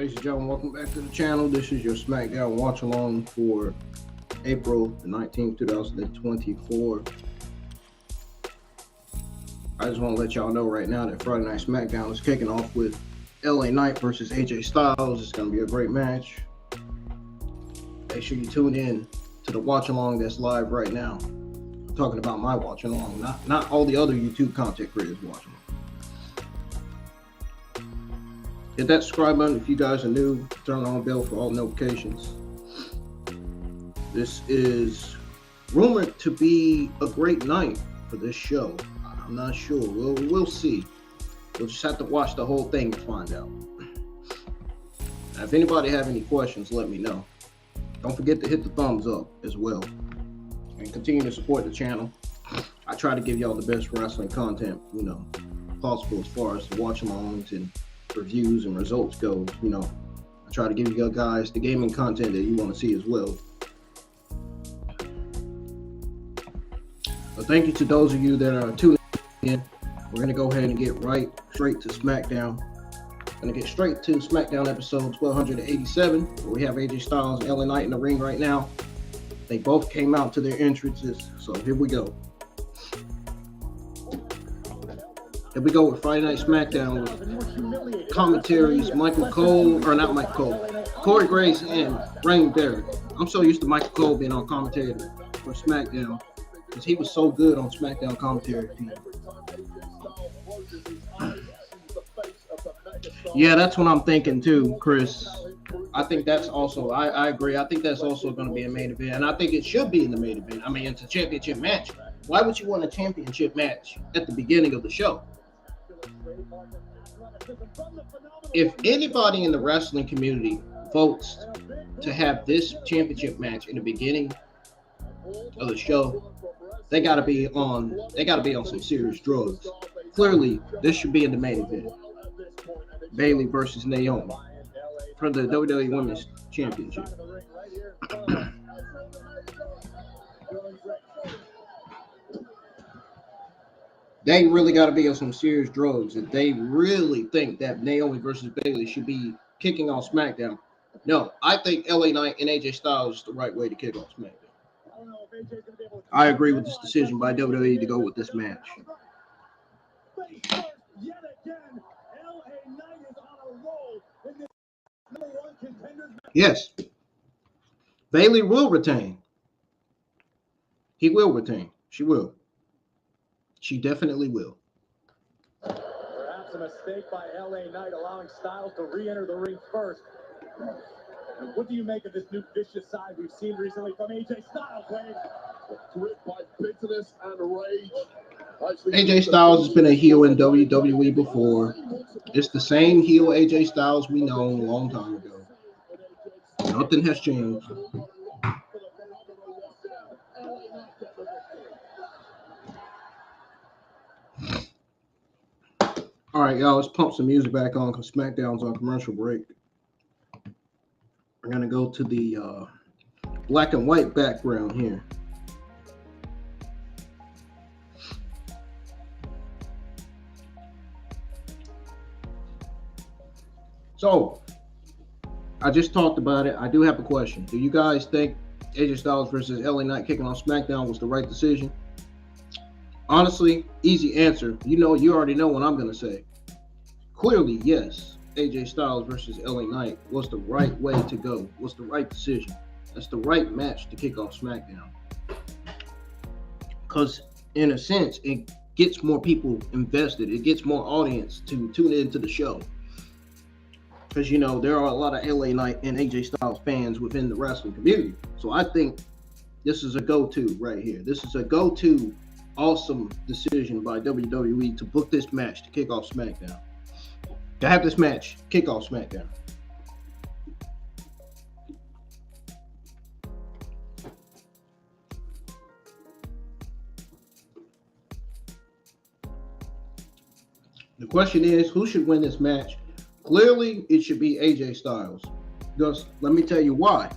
Ladies and gentlemen, welcome back to the channel. This is your SmackDown watch along for April the 19th, 2024. I just want to let y'all know right now that Friday Night SmackDown is kicking off with LA Knight versus AJ Styles. It's going to be a great match. Make sure you tune in to the watch along that's live right now. I'm talking about my watch along, not all the other YouTube content creators watching. Hit that subscribe button if you guys are new. Turn on the bell for all notifications. This is rumored to be a great night for this show. I'm not sure. We'll see. We'll just have to watch the whole thing to find out. Now, if anybody have any questions, let me know. Don't forget to hit the thumbs up as well. And continue to support the channel. I try to give y'all the best wrestling content, possible as far as the watch-alongs and reviews and results go. I try to give you guys the gaming content that you want to see as well. But thank you to those of you that are tuning in. We're going to go ahead and get straight to SmackDown. Going to get straight to SmackDown episode 1287, where we have AJ Styles and LA Knight in the ring right now. They both came out to their entrances, so here we go. Here we go with Friday Night SmackDown with commentaries, Corey Grace and Rain Barrett. I'm so used to Michael Cole being on commentary for SmackDown because he was so good on SmackDown commentary. Yeah, that's what I'm thinking too, Chris. I think that's also, I agree. I think that's also going to be a main event, and I think it should be in the main event. I mean, it's a championship match. Why would you want a championship match at the beginning of the show? If anybody in the wrestling community votes to have this championship match in the beginning of the show, they gotta be on some serious drugs. Clearly, this should be in the main event. Bayley versus Naomi for the WWE Women's Championship. They really got to be on some serious drugs if they really think that Naomi versus Bayley should be kicking off SmackDown. No, I think LA Knight and AJ Styles is the right way to kick off SmackDown. I agree with this decision by WWE to go with this match. Yes, Bayley will retain. He will retain. She will. She definitely will. Perhaps a mistake by LA Knight allowing Styles to re-enter the ring first. And what do you make of this new vicious side we've seen recently from AJ Styles, Wade? Gripped by bitterness and rage. AJ Styles has been a heel in WWE before. It's the same heel AJ Styles we know a long time ago. Nothing has changed. All right, y'all, let's pump some music back on because SmackDown's on commercial break. We're going to go to the black and white background here. So, I just talked about it. I do have a question. Do you guys think AJ Styles versus LA Knight kicking off SmackDown was the right decision? Honestly, easy answer. You already know what I'm going to say. Clearly, yes. AJ Styles versus LA Knight was the right way to go. Was the right decision. That's the right match to kick off SmackDown. Because, in a sense, it gets more people invested. It gets more audience to tune into the show. Because, there are a lot of LA Knight and AJ Styles fans within the wrestling community. So I think this is a go-to right here. This is a go-to awesome decision by WWE to book this match to kick off SmackDown. To have this match kick off SmackDown. The question is, who should win this match? Clearly, it should be AJ Styles. Just let me tell you why.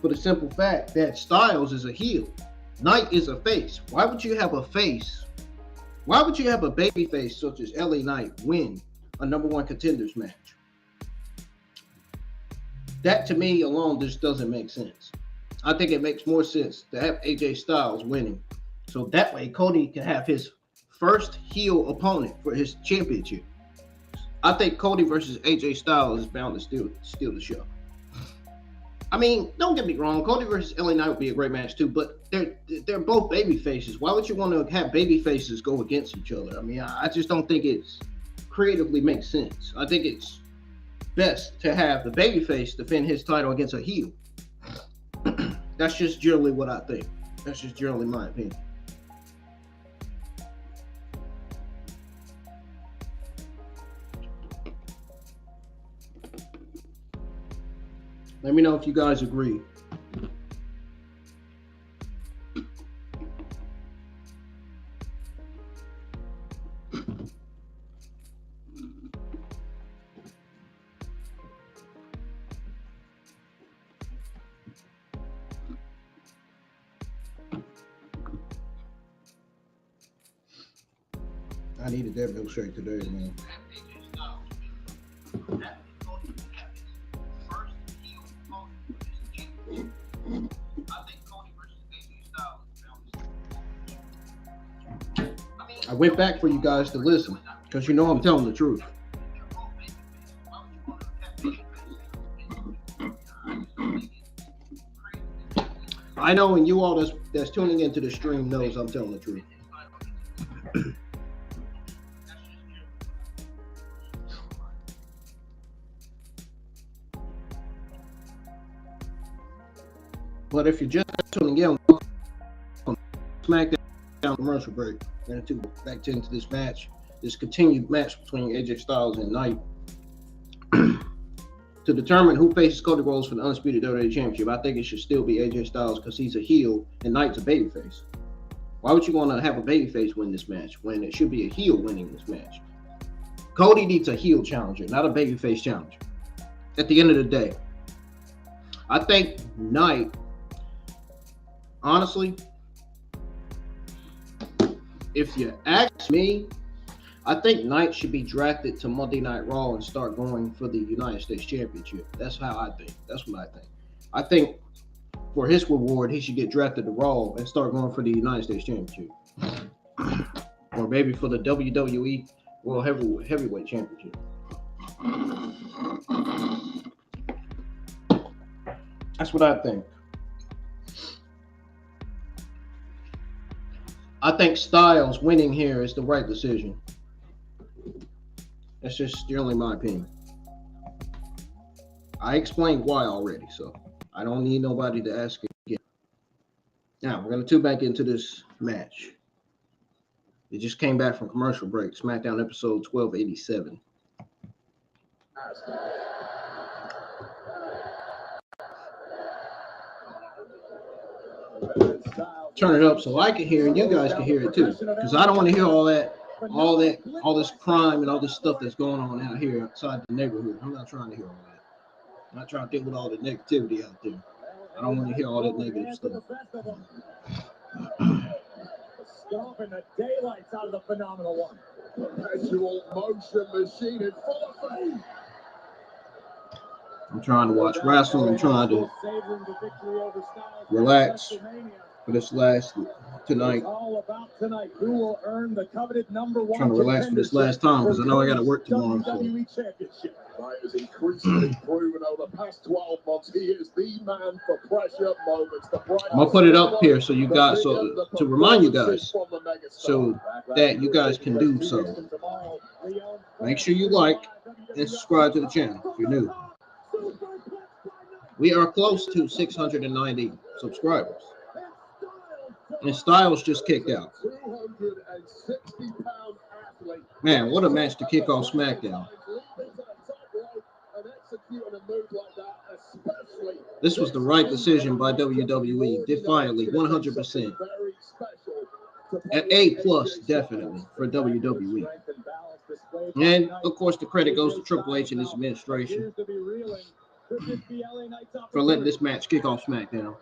For the simple fact that Styles is a heel. Knight is a face. Why would you have a face? Why would you have a baby face such as LA Knight win a number one contenders match? that to me alone just doesn't make sense. I think it makes more sense to have AJ Styles winning. So that way Cody can have his first heel opponent for his championship. I think Cody versus AJ Styles is bound to steal the show. I mean, don't get me wrong, Cody versus LA Knight would be a great match too, but they're both baby faces. Why would you want to have baby faces go against each other? I mean, I just don't think it's creatively makes sense. I think it's best to have the babyface defend his title against a heel. That's just generally what I think. That's just generally my opinion. Let me know if you guys agree. I needed that milkshake today, man. I went back for you guys to listen because you know I'm telling the truth. I know, and you all that's tuning into the stream knows I'm telling the truth. But if you're just tuning in, SmackDown commercial break. We're going to back into this match, this continued match between AJ Styles and Knight to determine who faces Cody Rhodes for the undisputed WWE Championship. I think it should still be AJ Styles because he's a heel and Knight's a babyface. Why would you want to have a babyface win this match when it should be a heel winning this match? Cody needs a heel challenger, not a babyface challenger. At the end of the day, I think Knight, honestly, if you ask me, I think Knight should be drafted to Monday Night Raw and start going for the United States Championship. That's how I think. That's what I think. I think for his reward, he should get drafted to Raw and start going for the United States Championship. Or maybe for the WWE World Heavyweight Championship. That's what I think. I think Styles winning here is the right decision. That's just generally my opinion. I explained why already, so I don't need nobody to ask it again. Now, we're going to tune back into this match. It just came back from commercial break. SmackDown episode 1287. Turn it up so I can hear and you guys can hear it too. Because I don't want to hear all this crime and all this stuff that's going on out here outside the neighborhood. I'm not trying to hear all that. I'm not trying to deal with all the negativity out there. I don't want to hear all that negative stuff. Stomping the daylights out of the phenomenal one. Perpetual motion machine in full effect. I'm trying to watch wrestling. I'm trying to relax for this last tonight. All about tonight. Who will earn the coveted number one? Trying to relax for this last time because I know I got to work tomorrow. WWE Championship. Knight has increasingly proven over the past 12 months he is the man for pressure moments. I'm gonna put it up here so you guys, so to remind you guys, so that you guys can do so. Make sure you like and subscribe to the channel if you're new. We are close to 690 subscribers. And Styles just kicked out. Man, what a match to kick off SmackDown. This was the right decision by WWE, defiantly, 100%. At A+, definitely, for WWE. And, of course, the credit goes to Triple H and his administration for letting this match kick off SmackDown.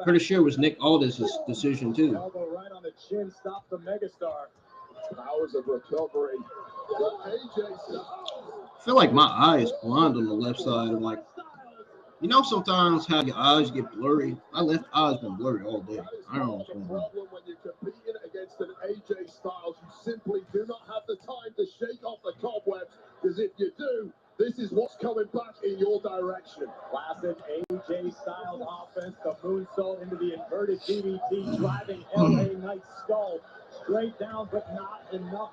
Pretty sure it was Nick Aldis' decision, too. Right on the chin, stop the megastar. Powers of recovery. AJ I feel like my eye is blind on the left side. I'm like, you know, sometimes how your eyes get blurry. My left eye's been blurry all day. I don't know what's going on. When you're competing against an AJ Styles, you simply do not have the time to shake off the cobwebs, because if you do, this is what's coming back in your direction. Classic AJ Styles offense, the moonsault into the inverted DDT, driving LA Knight's skull straight down, but not enough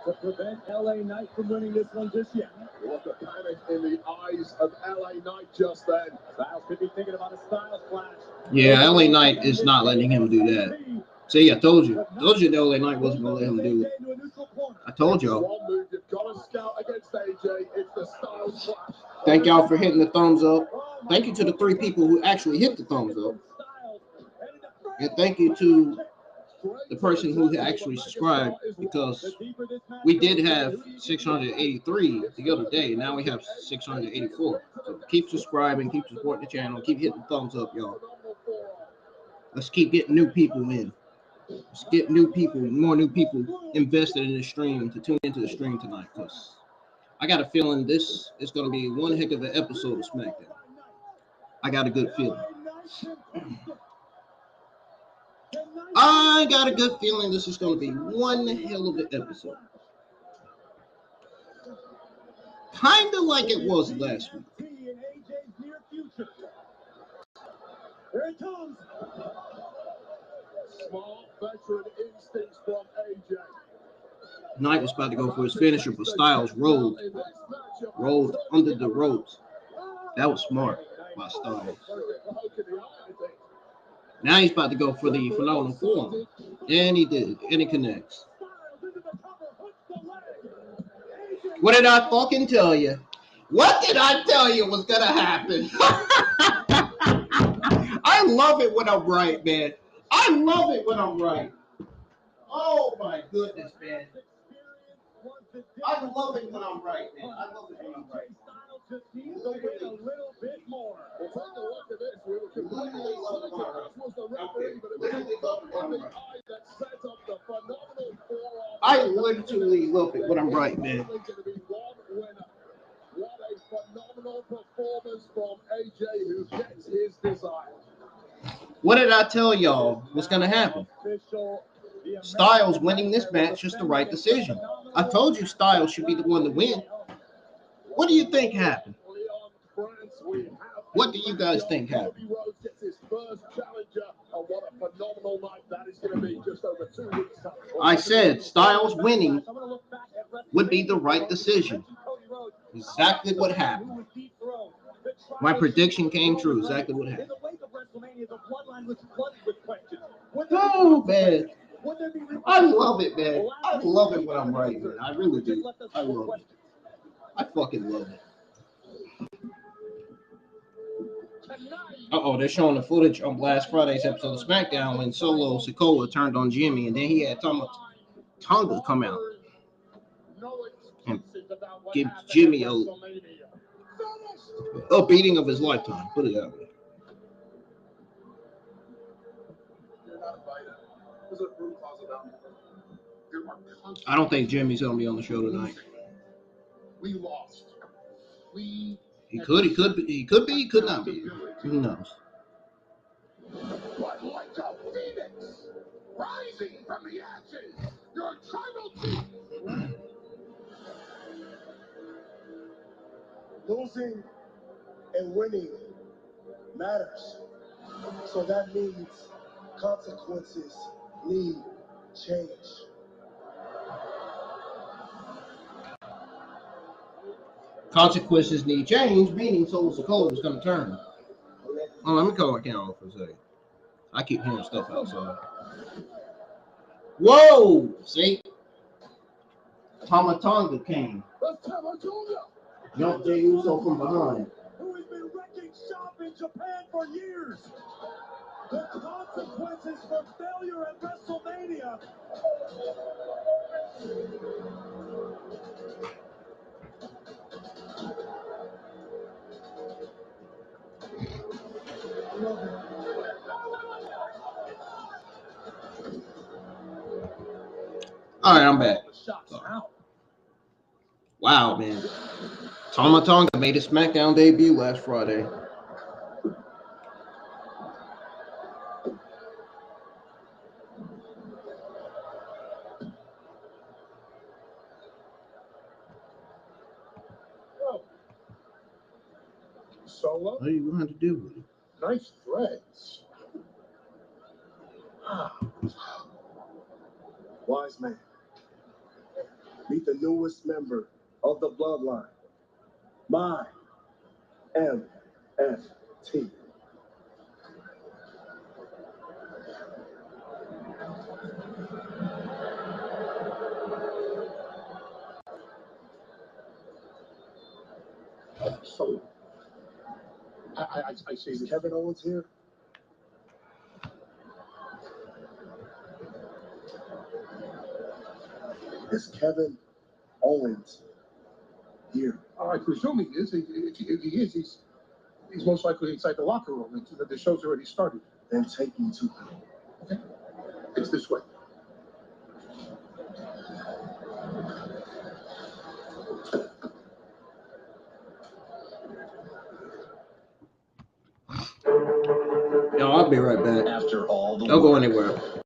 to prevent LA Knight from winning this one just yet. What a panic in the eyes of LA Knight just then. Styles could be thinking about a Styles clash. Yeah, LA Knight is not letting him do that. See, I told you. LA Knight wasn't going to let him do it. I told y'all. One move you've got to scout against AJ. It's the Styles clash. Thank y'all for hitting the thumbs up. Thank you to the 3 people who actually hit the thumbs up. And thank you to the person who actually subscribed, because we did have 683 the other day. Now we have 684. So keep subscribing, keep supporting the channel, keep hitting the thumbs up, y'all. Let's keep getting new people in. Let's get new people, more new people invested in the stream to tune into the stream tonight, because I got a feeling this is going to be one heck of an episode of SmackDown. I got a good feeling. I got a good feeling this is going to be one hell of an episode. Kind of like it was last week. Here it comes. Smart veteran instincts from AJ. Knight was about to go for his finisher, but Styles rolled under the ropes. That was smart by Styles. Now he's about to go for the phenomenal form. And he did. And he connects. What did I fucking tell you? What did I tell you was going to happen? I love it when I'm right, man. I love it when I'm right. Oh, my goodness, man. I love it when I'm right, man. I love it when I'm right. Just needs to win a little bit more. Well, take a look at this. We were completely certain this was the referee, but it was the thumb in the eye that set up the phenomenal forearm. I literally love it when I'm right, man. Going to be one winner. What a phenomenal performance from AJ, who gets his desire. What did I tell y'all was going to happen? Styles winning this match is the right decision. I told you Styles should be the one to win. What do you think happened? What do you guys think happened? Cody Rhodes gets his first challenger, and what a phenomenal night that is going to be just over 2 weeks. I said Styles winning would be the right decision. Exactly what happened. My prediction came true. Exactly what happened. Oh, man. I love it, man. I love it when I'm right, man. I really do. I love it. I fucking love it. Uh-oh, they're showing the footage on last Friday's episode of SmackDown when Solo Sikoa turned on Jimmy, and then he had Tonga come out and give Jimmy a beating of his lifetime. Put it that way. I don't think Jimmy's going to be on the show tonight. We lost. He could be, he could not be. Who knows? But like a phoenix, rising from the ashes, your tribal chief. Losing and winning matters. So that means consequences need change. Consequences need change, meaning Solo Sikoa is going to turn. Oh, let me call my camera for a second. I keep hearing stuff outside. Whoa! See? Tonga came. Jumped Jey Uso from behind. Who has been wrecking shop in Japan for years. The consequences for failure at WrestleMania. All right, I'm back. Sorry. Wow, man. Tama Tonga made his SmackDown debut last Friday. Solo, What are you going to do with it? nice threads. Wise man. Meet the newest member of the bloodline. My MFT. So, I see Is Kevin Owens here? Is Kevin Owens here? I presume he is. If he is, he's most likely inside the locker room. The show's already started. Then take me to him. Okay, it's this way. Yo, I'll be right back. After all the Don't go anywhere.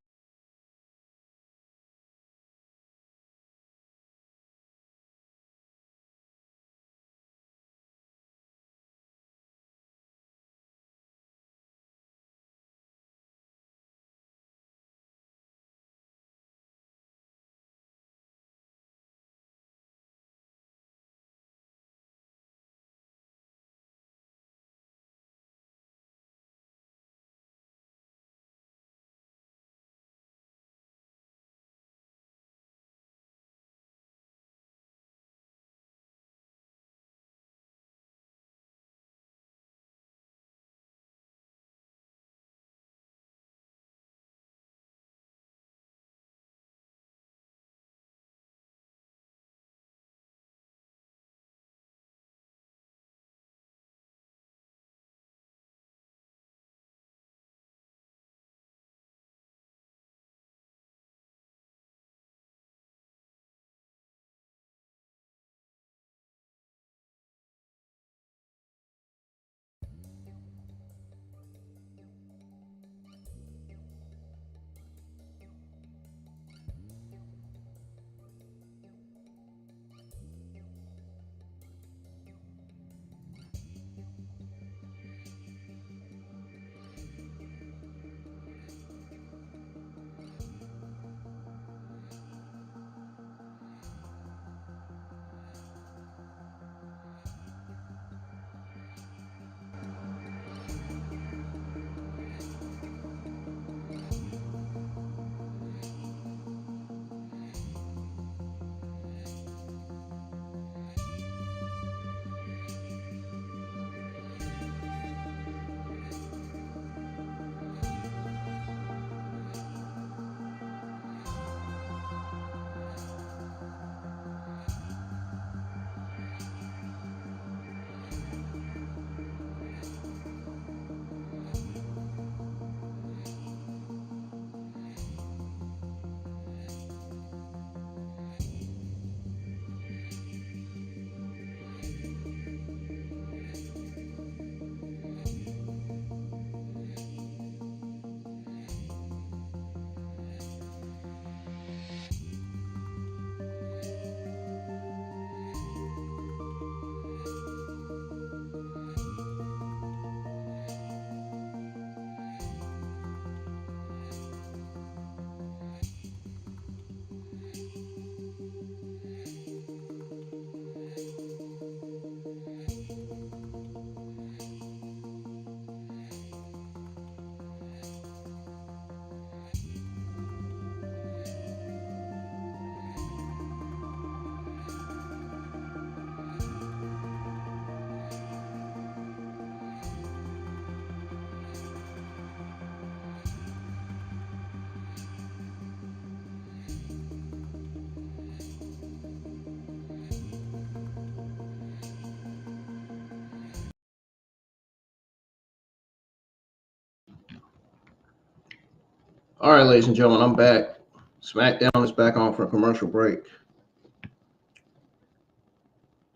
All right, ladies and gentlemen, I'm back. SmackDown is back on for a commercial break.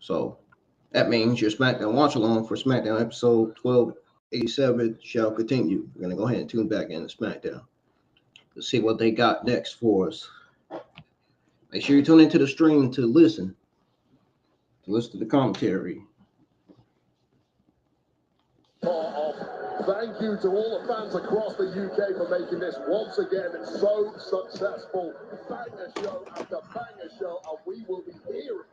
So that means your SmackDown watch along for SmackDown episode 1287 shall continue. We're going to go ahead and tune back into SmackDown to see what they got next for us. Make sure you tune into the stream to listen to the commentary. Thank you to all the fans across the UK for making this once again so successful. Banger show after banger show, and we will be hearing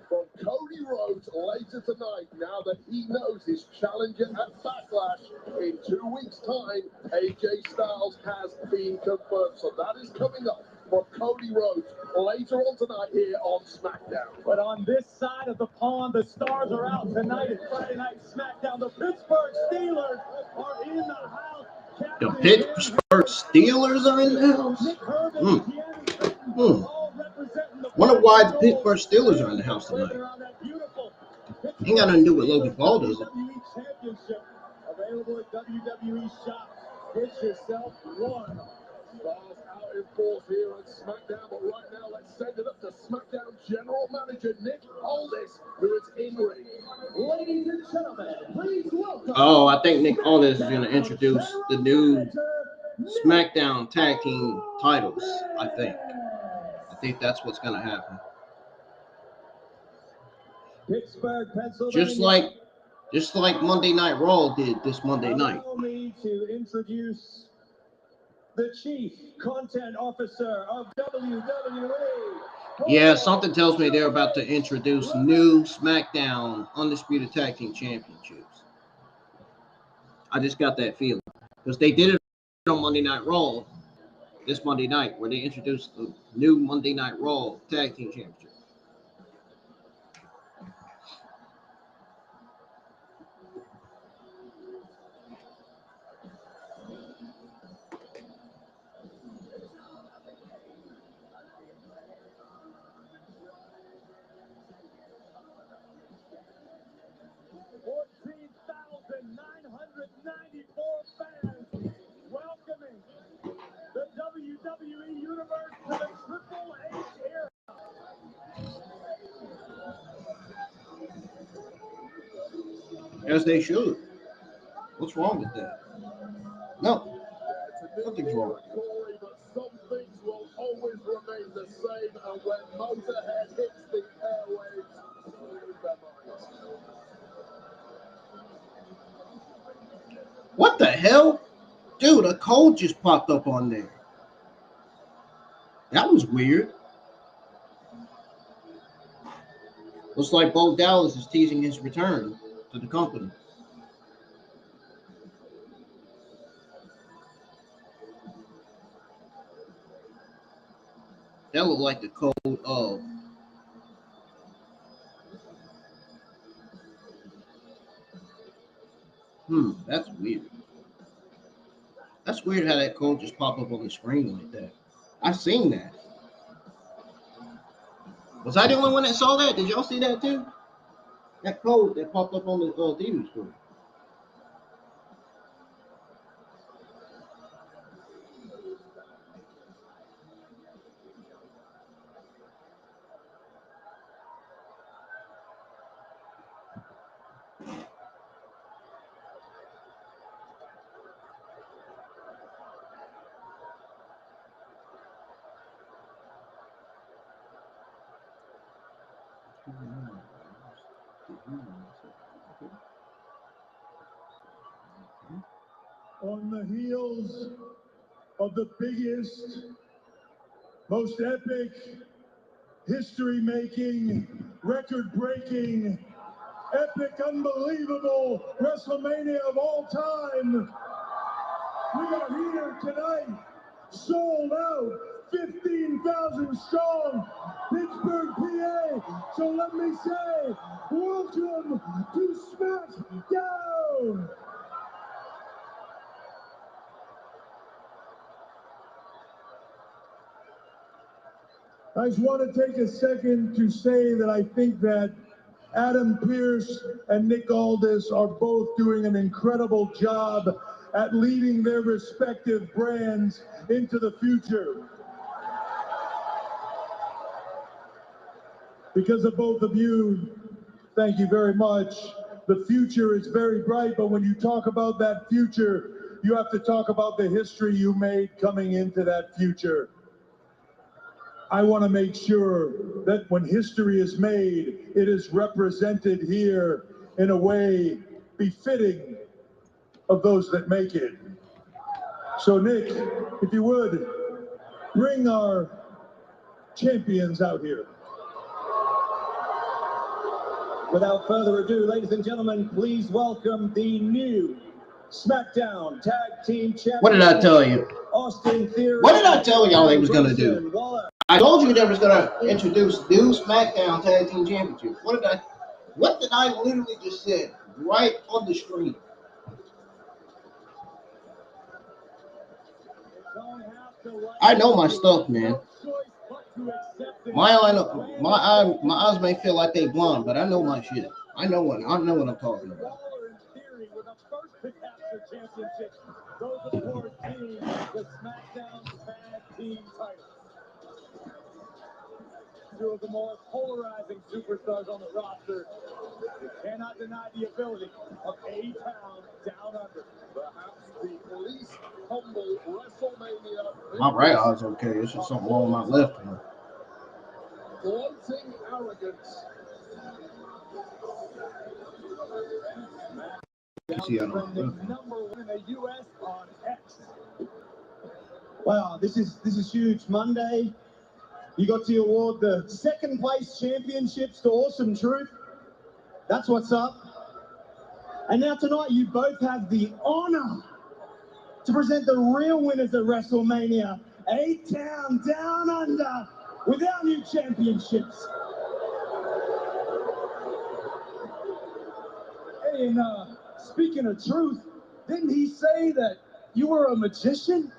from Cody Rhodes later tonight, now that he knows his challenger at Backlash in 2 weeks' time. AJ Styles has been confirmed, so that is coming up from Cody Rhodes later on tonight here on SmackDown. But on this side of the pond, the stars are out tonight at Friday Night SmackDown. The Pittsburgh Steelers are in the house. The Pittsburgh Steelers are in the house. Wonder why the Pittsburgh Steelers are in the house tonight. Ain't got nothing to do with Logan Paul, does it? Available at WWE Shop. Get yourself one. Stars out in force here on SmackDown, but right now let's send it up to SmackDown General Manager Nick Aldis, who is in ring. Ladies and gentlemen, please welcome. Oh, I think Nick Aldis is going to introduce the new SmackDown Tag Team titles. I think that's what's going to happen. Pittsburgh, Pennsylvania. Just like Monday Night Raw did this Monday night. Allow me to introduce the Chief Content Officer of WWE. Yeah, something tells me they're about to introduce new SmackDown Undisputed Tag Team Championships. I just got that feeling. Because they did it on Monday Night Raw this Monday night, where they introduced the new Monday Night Raw Tag Team Championship. Fans welcoming the WWE Universe to the Triple H era. As they should. What's wrong with that? No. Nothing's wrong. But some things will always remain the same, and when Motorhead hits the airwaves, so lose their minds. What the hell? Dude, a code just popped up on there. That was weird. Looks like Bo Dallas is teasing his return to the company. That looked like the code of that's weird. That's weird how that code just popped up on the screen like that. I've seen that. Was I the only one that saw that? Did y'all see that too? That code that popped up on the TV screen. On the heels of the biggest, most epic, history-making, record-breaking, epic, unbelievable WrestleMania of all time, we are here tonight, sold out, 15,000 strong, Pittsburgh, PA. So let me say, welcome to SmackDown. I just want to take a second to say that I think that Adam Pearce and Nick Aldis are both doing an incredible job at leading their respective brands into the future. Because of both of you, Thank you very much. The future is very bright, but when you talk about that future, you have to talk about the history you made coming into that future. I want to make sure that when history is made, it is represented here in a way befitting of those that make it. So Nick, if you would, bring our champions out here. Without further ado, ladies and gentlemen, please welcome the new SmackDown Tag Team Champions. What did I tell you? Austin Theory. What did I tell y'all they was going to do? I told you they was going to introduce new SmackDown Tag Team Championships. What did I literally just say right on the screen? I know my stuff, man. My eyes may feel like they blonde, but I know my shit. I know what I'm talking about. Two of the more polarizing superstars on the roster. You cannot deny the ability of A-Town down under. Perhaps the least humble WrestleMania. My right eye's okay. It's just something wrong with my left one. Floating arrogance. See, I don't know. Number one in the U.S. on X. Wow, this is huge. Monday, you got to award the second place championships to Awesome Truth. That's what's up. And now tonight, you both have the honor to present the real winners of WrestleMania, A-Town Down Under, with our new championships. Hey, and speaking of truth, didn't he say that you were a magician?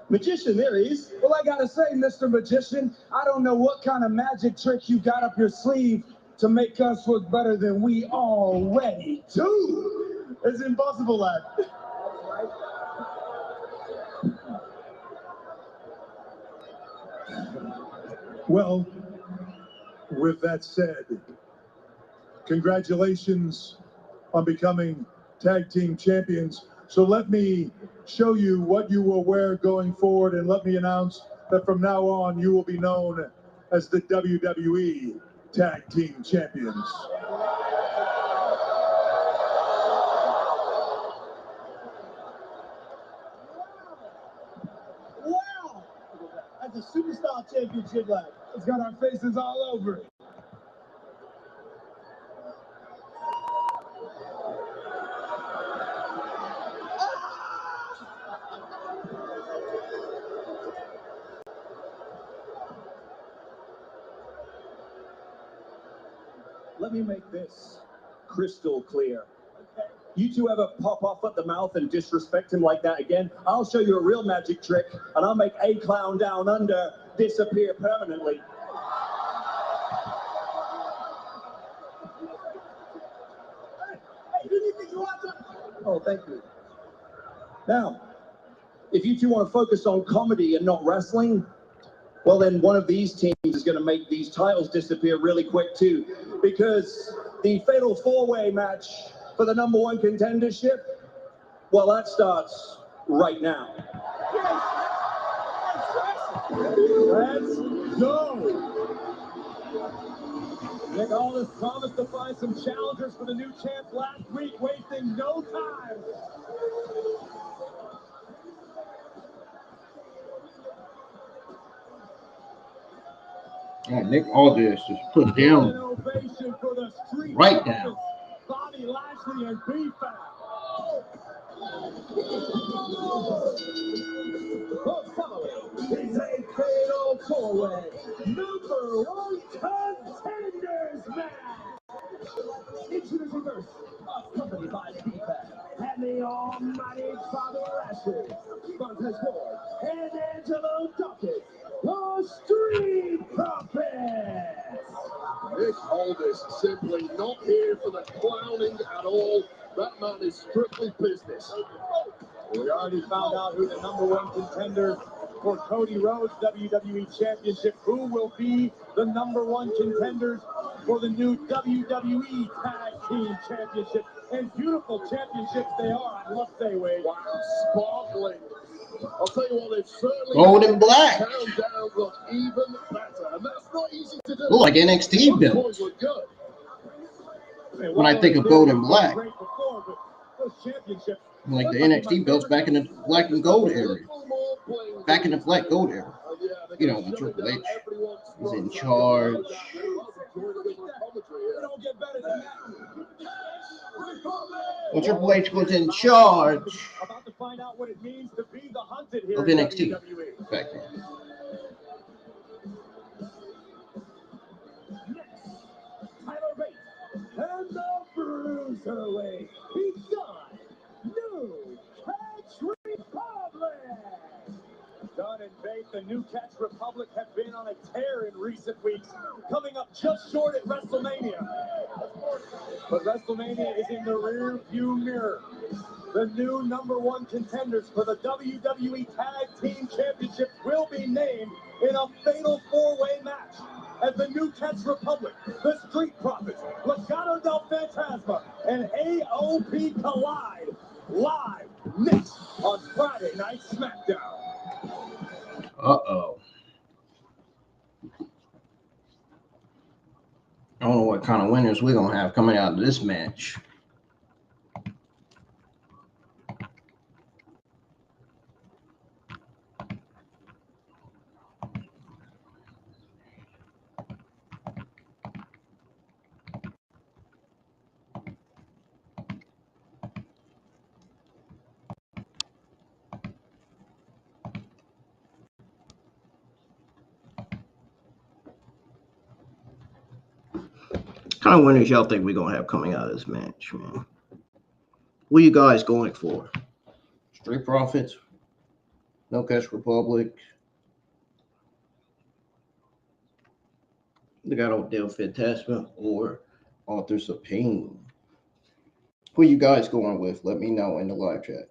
Magician, there he is. Well, I gotta say, Mr. Magician, I don't know what kind of magic trick you got up your sleeve to make us look better than we already do. It's impossible, lad. Well, with that said, congratulations on becoming tag team champions. So let me show you what you will wear going forward, and let me announce that from now on, you will be known as the WWE Tag Team Champions. Wow! That's a superstar championship, lad. It's got our faces all over it. Let me make this crystal clear. You two ever pop off at the mouth and disrespect him like that again, I'll show you a real magic trick, and I'll make A-Clown Down Under disappear permanently. Hey, you think you want to? Oh, thank you. Now, if you two want to focus on comedy and not wrestling, well, then one of these teams is going to make these titles disappear really quick, too. Because the fatal four-way match for the number one contendership, well, that starts right now. Let's go. Nick Aldis promised to find some challengers for the new champ last week, wasting no time. Yeah, Nick Aldis just put down right down. Bobby Lashley and B-Fab. It's a fatal four-way number one contenders match. Introducing first, accompanied by B-Fab and the almighty Bobby Lashley, Montez Ford, and Angelo Dawkins, the Street Profits. Nick Aldis simply not here for the clowning at all. That man is strictly business. We already found out who the number one contender for Cody Rhodes WWE Championship. Who will be the number one contenders for the new WWE Tag Team Championship. And beautiful championships they are, I must say, Wade. Wow, sparkling. I'll tell you what, it's certainly Gold and black. countdown look even better, and that's not easy to do. Look like NXT Those belts. boys look good. When I think of gold and black, Great before, but those championships, like the NXT belts back in the black and gold era. Back in the black gold era. You know, when Triple H was in charge. When Triple H was in charge about to find out what it means to be the hunted here of in NXT WWE. back then. Tyler Bates and the Bruiserweight. He's done. New Catch Republic. Dunn and Bates, the New Catch Republic, have been on a tear in recent weeks, coming up just short at WrestleMania. But WrestleMania is in the rear view mirror. The new #1 contenders for the WWE Tag Team Championship will be named in a fatal four-way match as the New Catch Republic, the Street Profits, Legado Del Fantasma, and AOP collide live next on Friday Night SmackDown. Uh-oh. I don't know what kind of winners we're going to have coming out of this match. What kind of winners y'all think we're going to have coming out of this match, man? What are you guys going for? Street Profits? No Catch Republic? Legado Del Fantasma? Or Authors of Pain? Who are you guys going with? Let me know in the live chat.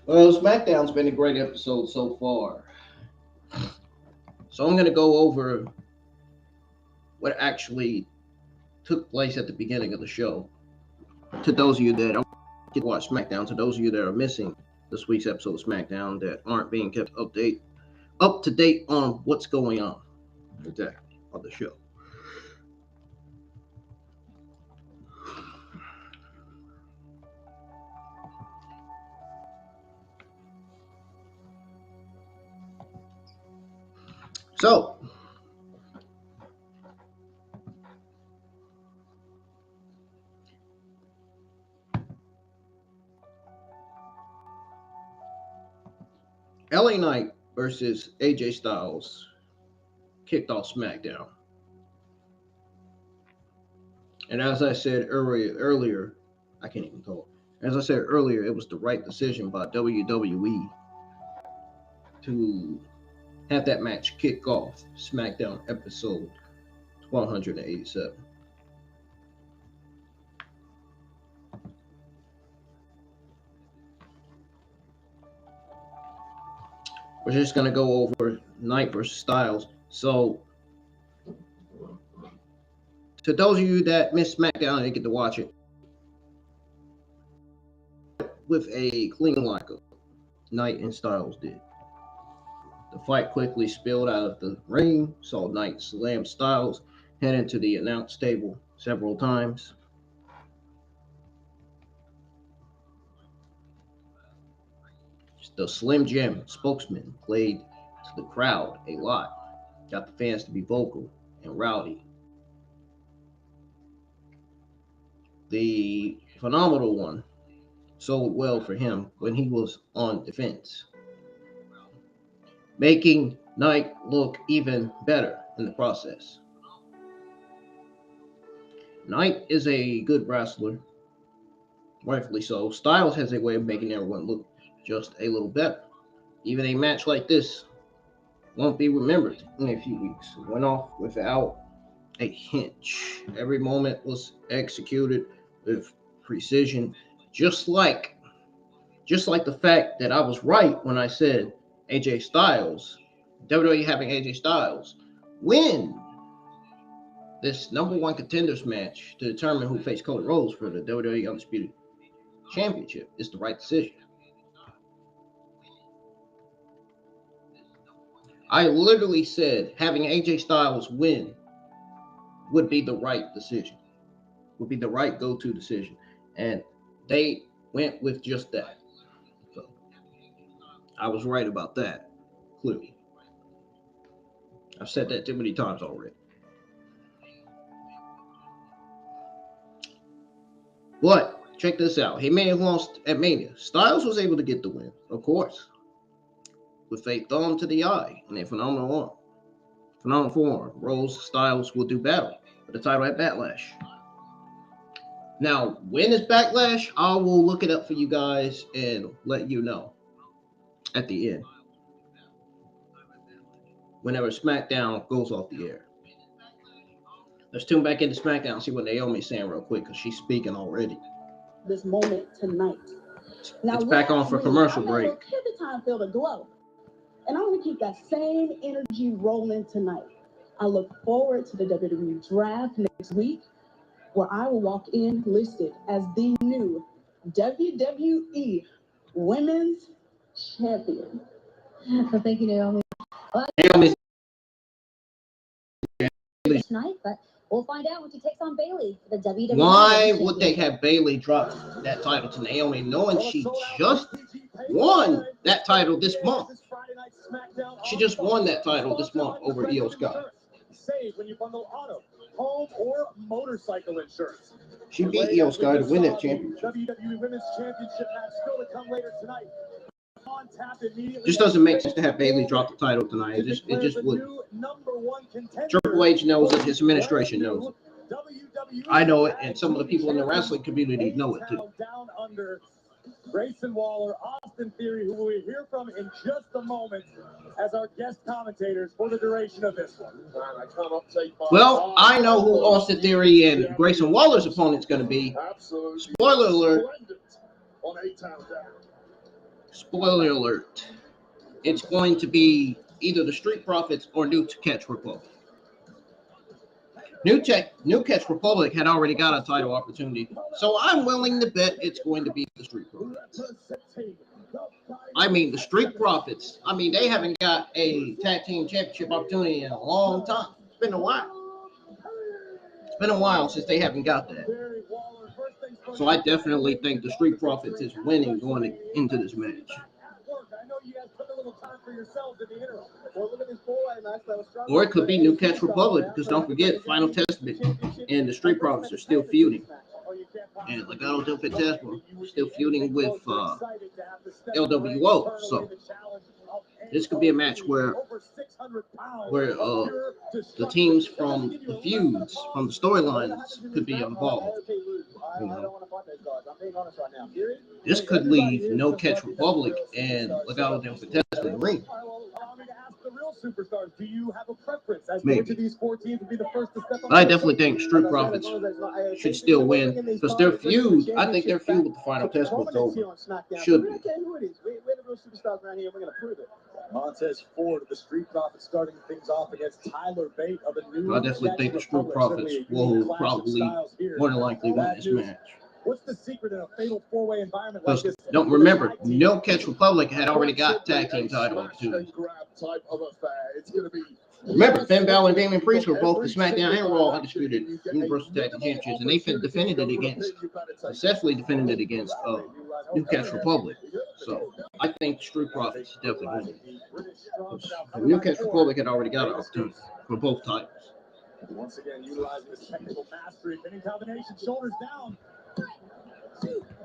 Well, SmackDown's been a great episode so far. So I'm going to go over what actually took place at the beginning of the show. To those of you that don't get to watch SmackDown, to those of you that are missing this week's episode of SmackDown that aren't being kept up to date on what's going on exactly on the show. So, LA Knight versus AJ Styles kicked off SmackDown. And as I said earlier, I can't even talk. As I said earlier, it was the right decision by WWE to have that match kick off SmackDown episode 187. We're just going to go over Knight versus Styles. So, to those of you that missed SmackDown and didn't get to watch it, with a clean lineup, Knight and Styles did. The fight quickly spilled out of the ring, saw Knight slam Styles, head into the announce table several times. The Slim Jim spokesman played to the crowd a lot, got the fans to be vocal and rowdy. The Phenomenal One sold well for him when he was on defense, making Knight look even better in the process. Knight is a good wrestler. Rightfully so. Styles has a way of making everyone look just a little better. Even a match like this won't be remembered in a few weeks. It went off without a hitch. Every moment was executed with precision, just like the fact that I was right when I said AJ Styles, WWE having AJ Styles win this number one contenders match to determine who faced Cody Rhodes for the WWE Undisputed Championship is the right decision. I literally said having AJ Styles win would be the right decision, would be the right go-to decision. And they went with just that. So I was right about that, clearly. I've said that too many times already. But check this out. He may have lost at Mania. Styles was able to get the win, of course, with a thumb to the eye and a phenomenal arm. Phenomenal form. Rose Styles will do battle for the title at Backlash. Now, when is Backlash? I will look it up for you guys and let you know at the end. Whenever SmackDown goes off the air. Let's tune back into SmackDown and see what Naomi's saying real quick because she's speaking already. This moment tonight. Now, it's back on for commercial break. Every time I feel the glow. And I want to keep that same energy rolling tonight. I look forward to the WWE draft next week, where I will walk in listed as the new WWE Women's Champion. So thank you, Naomi. Well, Naomi tonight, but we'll find out when she takes on Bayley for the WWE. Why would they have Bayley drop that title to Naomi, knowing she just won that title this month? She just won that title this month over Io Sky. Save when you bundle auto, home, or motorcycle insurance. She beat Io Sky to win that championship. WWE Women's Championship match still to come later tonight. Just doesn't make sense to have Bayley drop the title tonight. It just would. Triple H knows it. His administration knows it. I know it, and some of the people in the wrestling community know it too. Down under Grayson Waller, Austin Theory, who we'll hear from in just a moment as our guest commentators for the duration of this one. Well, I know who Austin Theory and Grayson Waller's opponent's going to be. Spoiler alert. Spoiler alert. It's going to be either the Street Profits or New Catch Republic. New Catch Republic had already got a title opportunity, so I'm willing to bet it's going to be the Street Profits. I mean, the Street Profits. I mean, they haven't got a tag team championship opportunity in a long time. It's been a while. It's been a while since they haven't got that. So I definitely think the Street Profits is winning going into this match. Or it could be New Catch Republic, because don't forget, Final Testament and the Street Profits are still feuding. And Legado Del Fantasma still feuding with LWO. So this could be a match where the teams from the feuds, from the storylines, could be involved. You know, this could leave No Catch Republic and Legado Del Fantasma in the ring. Maybe. But I definitely think Street Profits should still win because their feud, I think their feud with the Final Testament is over. Should be. Montez Ford of the Street Profits starting things off against Tyler Bate of the New. I definitely think the Street Profits will probably more than likely win this match. What's the secret in a fatal four-way environment like this? Don't remember, No Catch Republic had already got tag team title opportunities. Remember, Finn Balor and Damian Priest were both the SmackDown and Raw Undisputed Universal Tag Team Champions, and they defended it successfully defended it against New Catch Republic. So I think Street Profits definitely win. New Catch Republic had already got an opportunity for both titles. Once again, utilizing his technical mastery, pinning combination, shoulders down.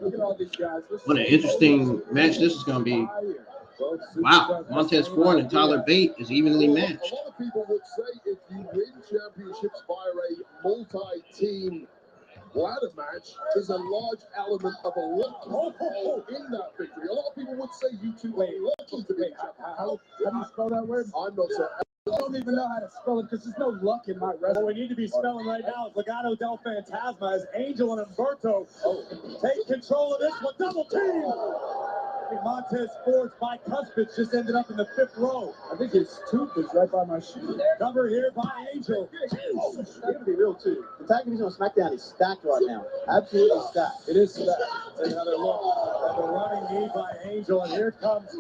Look at all these guys. What an interesting match this is going to be. Wow, Montez Ford and Tyler Bate is evenly matched. A lot of people would say if you win championships via a multi-team ladder match is a large element of a luck in that victory. A lot of people would say you two are lucky to be. How do you spell that word? I'm not so. I don't even know how to spell it because there's no luck in my wrestling. What we need to be spelling right now is Legado Del Fantasma as Angel and Umberto take control of this one. Double team! Montez Ford's bicuspid just ended up in the 5th row. I think his tooth is right by my shoe. Cover here by Angel. That's gonna be real too. The tag division on SmackDown is stacked right now. Absolutely stacked. It is stacked. Take another look at the running knee by Angel, and here comes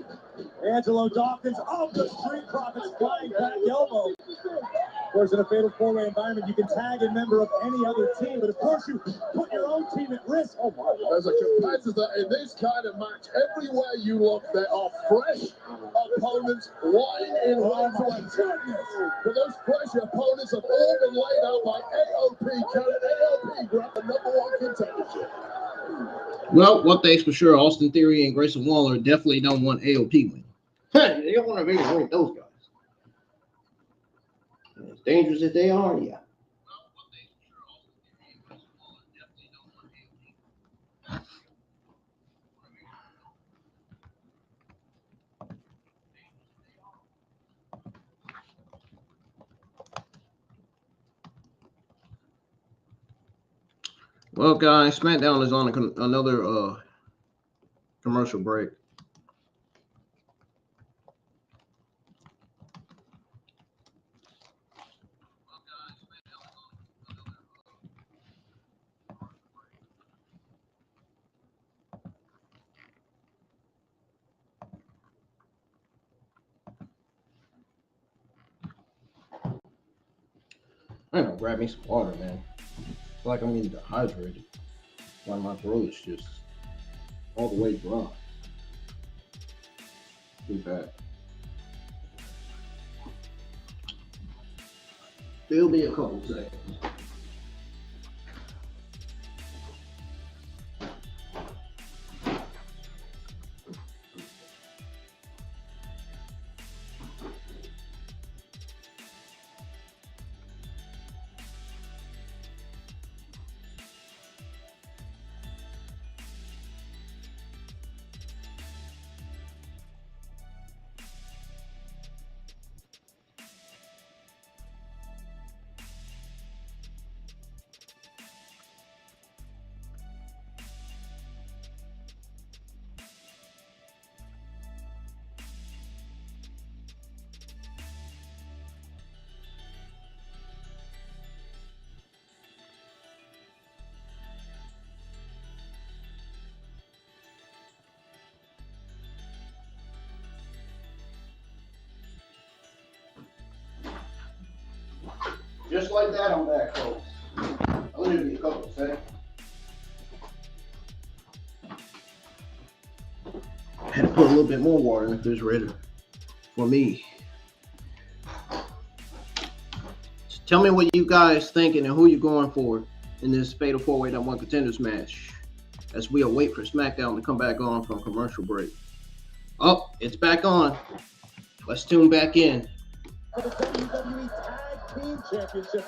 Angelo Dawkins of the Street Profits, flying back elbow. Of course, in a fatal 4-way environment, you can tag a member of any other team, but of course you put your own team at risk. Oh my! As a competitor in this kind of match, everywhere you look, there are fresh opponents lying in wait to attack. But those fresh opponents have all been laid out by AOP. Can AOP grab the #1 contendership? Well, one thing's for sure, Austin Theory and Grayson Waller definitely don't want AOP win. They don't want to really win those guys. As dangerous as they are, yeah. Well, guys, SmackDown is on another commercial break. I'm gonna grab me some water, man. I feel like I'm getting dehydrated. Why my throat is just all the way dry. Too bad. It'll be a couple seconds. Just like that, I'm back, folks. I'll leave you a couple seconds. I had to put a little bit more water in the refrigerator for me. So tell me what you guys thinking and who you're going for in this fatal 4-way #1 contenders match as we await for SmackDown to come back on from commercial break. Oh, it's back on. Let's tune back in. For the WWE Tag Team Championship,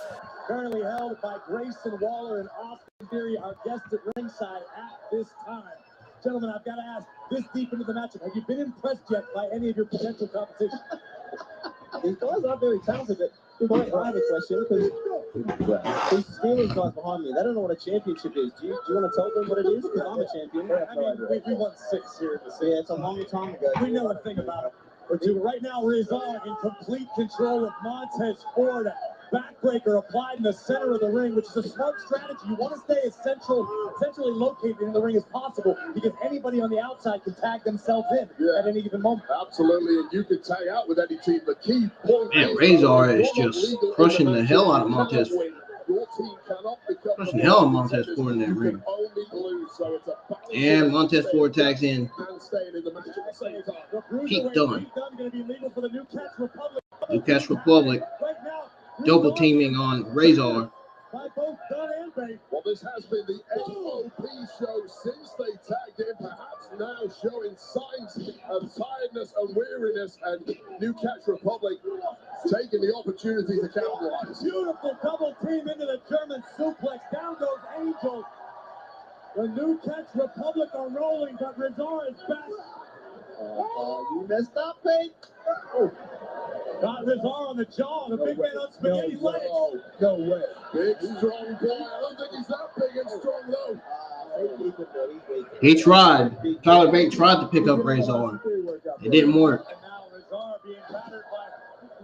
currently held by Grayson Waller and Austin Theory, our guests at ringside at this time. Gentlemen, I've got to ask, this deep into the matchup, have you been impressed yet by any of your potential competition? These guys are very talented, but I have a question because these Steelers guys behind me, they don't know what a championship is. Do you want to tell them what it is? Because I'm a champion. I mean, we won 6 here in the city. Yeah, it's a long time ago. We know a thing about it. Right now, Rizal in complete control of Montez Ford. Backbreaker applied in the center of the ring, which is a smart strategy. You want to stay as centrally located in the ring as possible because anybody on the outside can tag themselves in at any given moment. Absolutely, and you can tag out with any team. The key point Man, Razor is just crushing the hell out of Montez. Crushing the hell out of Montez Ford in that ring. And Montez Ford tags in. Pete Dunne. Newcastle Republic. Double teaming on Razor. By both Dunne and Bayley. Well, this has been the MOP show since they tagged in, perhaps now showing signs of tiredness and weariness, and New Catch Republic taking the opportunity to capitalize. Beautiful double team into the German suplex. Down goes Angel. The New Catch Republic are rolling, but Rezar is back. You messed up, Pete. Oh. Got Rezar on the jaw. The big man on spaghetti legs. No way. Big, strong boy. I don't think he's that big and strong, though. He tried. Tyler Bate tried to pick up Razor. It didn't work. And now Rezar being battered by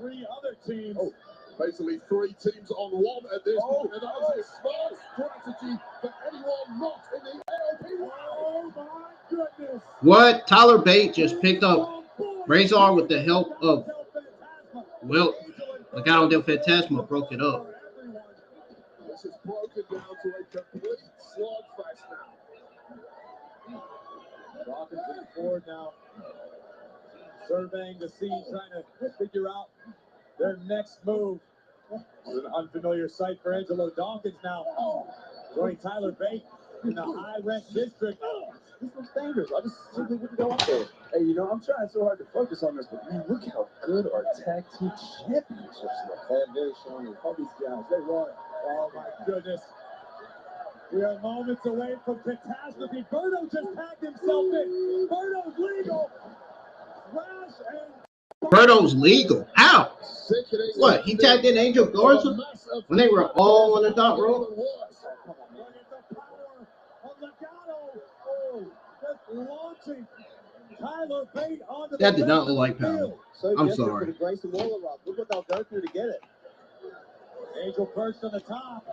3 other teams. Oh, basically 3 teams on one at this point, and that is a smart strategy for anyone not in the AOP. Oh my goodness. What? Tyler Bate just picked up Razor with the help of, well, Legado Del Fantasma broke it up. This is broken down to a complete slugfest now. Dawkins is forward now, surveying the scene, trying to figure out their next move. It's an unfamiliar sight for Angelo Dawkins now. Joining Tyler Bate in the high-rent district. This looks dangerous. I just simply wouldn't go up there. Hey, you know, I'm trying so hard to focus on this, but man, look how good our tag team championships look. They're very shiny. All these guys, they run. Oh my goodness. We are moments away from catastrophe. Berto just tagged himself in. Berto's legal. Crash and Berto's legal. How? What? He tagged in Angel Garza when they were all on the top rope? launching Tyler Bate onto That did not look like power. I'm sorry. Look what they'll go through to get it. Angel perched on the top.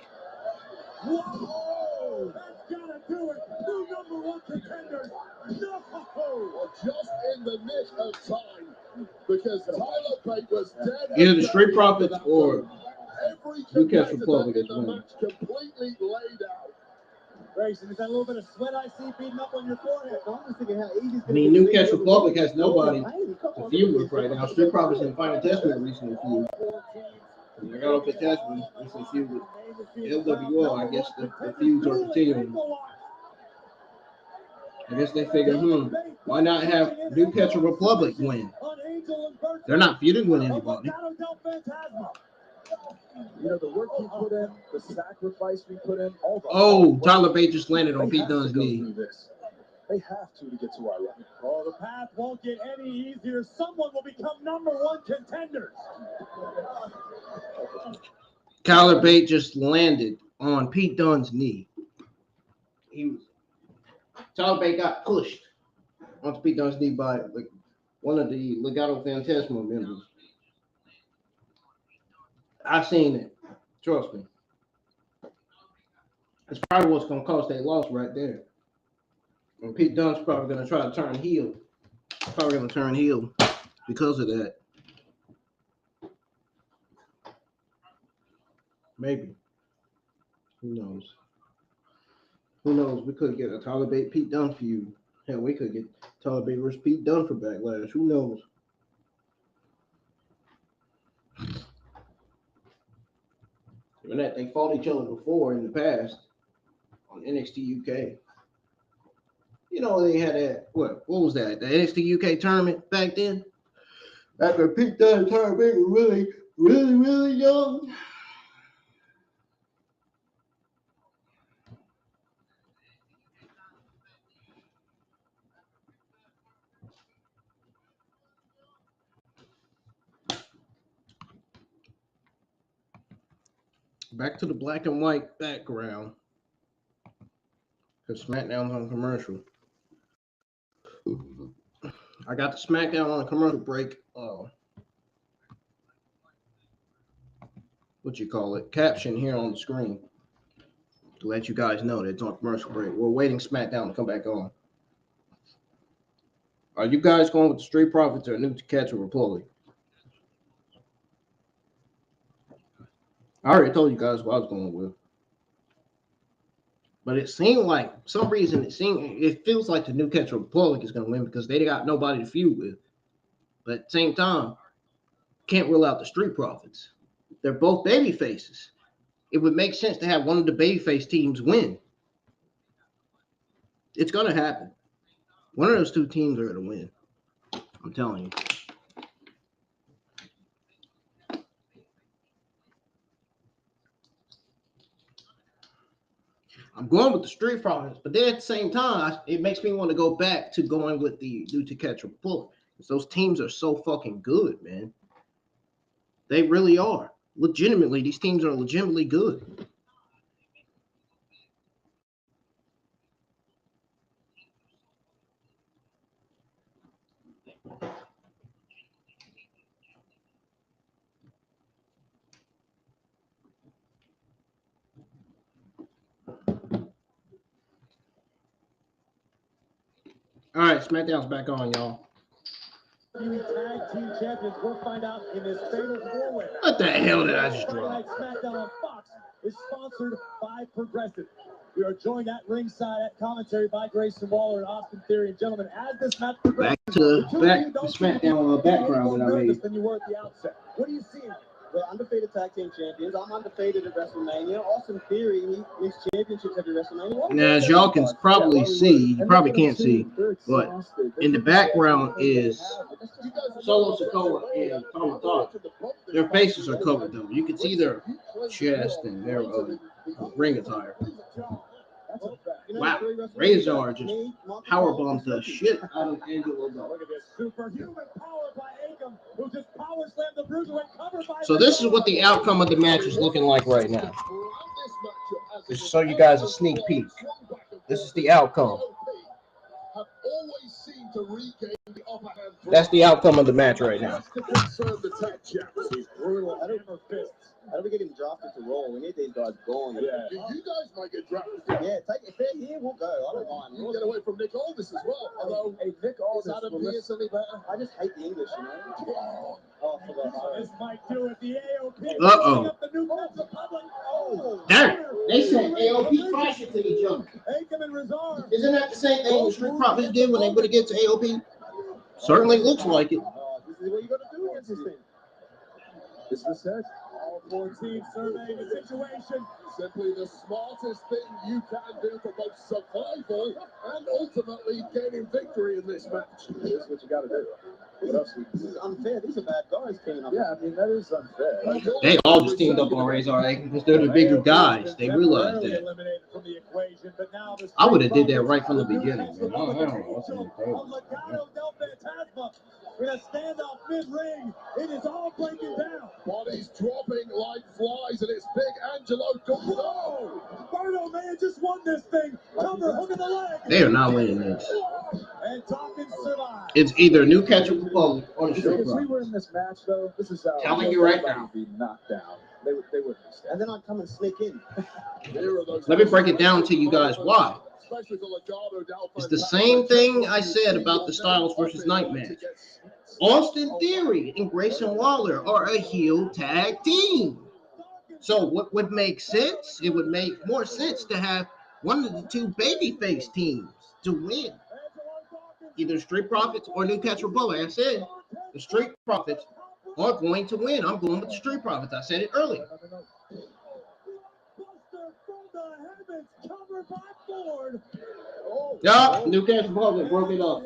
Whoa! That's gotta do it. New #1 contenders. No! Well, just in the nick of time, because Tyler Bate was dead. Either the Street Profits or every New Catch competitor Republic in is the winning. match completely laid out. Grayson, is that a little bit of sweat I see beating up on your forehead? I'm just thinking how easy it's I mean, New Catch Republic has nobody to feud with right now. Street Profits and Final Testament recently feud. Legado Del Fantasma recently feud with LWO. I guess the feuds are continuing. I guess they figure, why not have New Catch Republic win? They're not feuding with anybody. You know, the work we put in, the sacrifice we put in, all the Oh, Tyler Bate just landed on Pete Dunne's knee. They have to get to our run. Oh, the path won't get any easier. Someone will become #1 contenders. Tyler Bate just landed on Pete Dunne's knee. Tyler Bate got pushed onto Pete Dunne's knee by one of the Legado Fantasma members. I've seen it. Trust me. It's probably what's going to cost they loss right there. And Pete Dunne's probably going to try to turn heel. Probably going to turn heel because of that. Maybe. Who knows? Who knows? We could get a Tyler Bate Pete Dunne feud. Hell, we could get Tyler Bate versus Pete Dunne for Backlash. Who knows? And that they fought each other before in the past on NXT UK. You know, they had that, what was that? The NXT UK tournament back then? Back when Pete Dunne and Tyler Bate were really young. Back to the black and white background. Because SmackDown's on commercial. I got the SmackDown on a commercial break. Caption here on the screen to let you guys know that it's on commercial break. We're waiting SmackDown to come back on. Are you guys going with the Street Profits or New Catch Republic? I already told you guys what I was going with. But it seemed like, for some reason, it feels like the New Catch Republic is going to win because they got nobody to feud with. But at the same time, can't rule out the Street Profits. They're both baby faces. it would make sense to have one of the babyface teams win. It's going to happen. One of those two teams are going to win. I'm telling you. I'm going with the Street Profits, but then at the same time, it makes me want to go back to going with the New to Catch a Bullet. Those teams are so fucking good, man. They really are. Legitimately, these teams are legitimately good. All right, SmackDown's back on, y'all. Tag team champions. We'll find out in this fatal four-way. What the hell did I just Friday drop? Night SmackDown on Fox is sponsored by Progressive. We are joined at ringside at commentary by Grayson Waller and Austin Theory. And gentlemen, as this match progresses, Back to the SmackDown background that I made. Than you were at the outset. What do you see? The undefeated tag team champions. I'm undefeated at WrestleMania. Austin Theory, he wins championships every WrestleMania. Now, as y'all can probably see, you probably can't see, but in the background is Solo Sikoa and Tomotachi. Their faces are covered, though. You can see their chest and their ring attire. Wow, Razor just powerbombs the shit out of Angelo. Look at this superhuman power by Akam, who just power slammed the Bruiserweight covered by. So this is what the outcome of the match is looking like right now. Just to show you guys a sneak peek. This is the outcome. That's the outcome of the match right now. How do we get him drafted to Raw? We need these guys gone. Yeah. You guys might get drafted. Yeah, if they're here, we'll go. I don't mind. You get away from Nick Aldis as well. Although, hey, Nick Aldis, Adam Pearce any better? I just hate the English, you know. Oh, I forgot. This might do it. The AOP. Uh-oh. Up the new Republic. Oh, There. They said AOP crashing to each other. Akam and Razor. Isn't that the same thing the Street Profits did when they went against AOP? Certainly looks like it. This is what you got to do against this thing. This is the set. All 4 teams surveying the situation. Simply the smartest thing you can do for both survival and ultimately gaining victory in this match. This is what you got to do. This is unfair. These are bad guys teaming up. Yeah, I mean, that is unfair. They all just teamed up on Razor because they're the bigger guys. They realize that. I would have did that right from the beginning, man. I don't know what's in the Legado Del Fantasma in a standoff mid-ring. It is all breaking down. Bodies dropping like flies, and it's Big Angelo Dawkins. Whoa! Bardo, man, just won this thing. Cover, hook in the leg. They are not winning this. And Dawkins survived. It's either New Catch a Republic or the Street If we Profits. were in this match, though, this is how Telling you right now. Would be knocked down. They would and then I'd come and sneak in. Let me break it down to you guys why. Especially the Legado Del It's the same thing I said about the Styles versus Knight match. Austin Theory and Grayson Waller are a heel tag team. So what would make sense? It would make more sense to have one of the two babyface teams to win. Either Street Profits or New Catch a Bullet. Like I said, the Street Profits are going to win. I'm going with the Street Profits. I said it earlier. Yeah, New Catch a Bullet broke it up.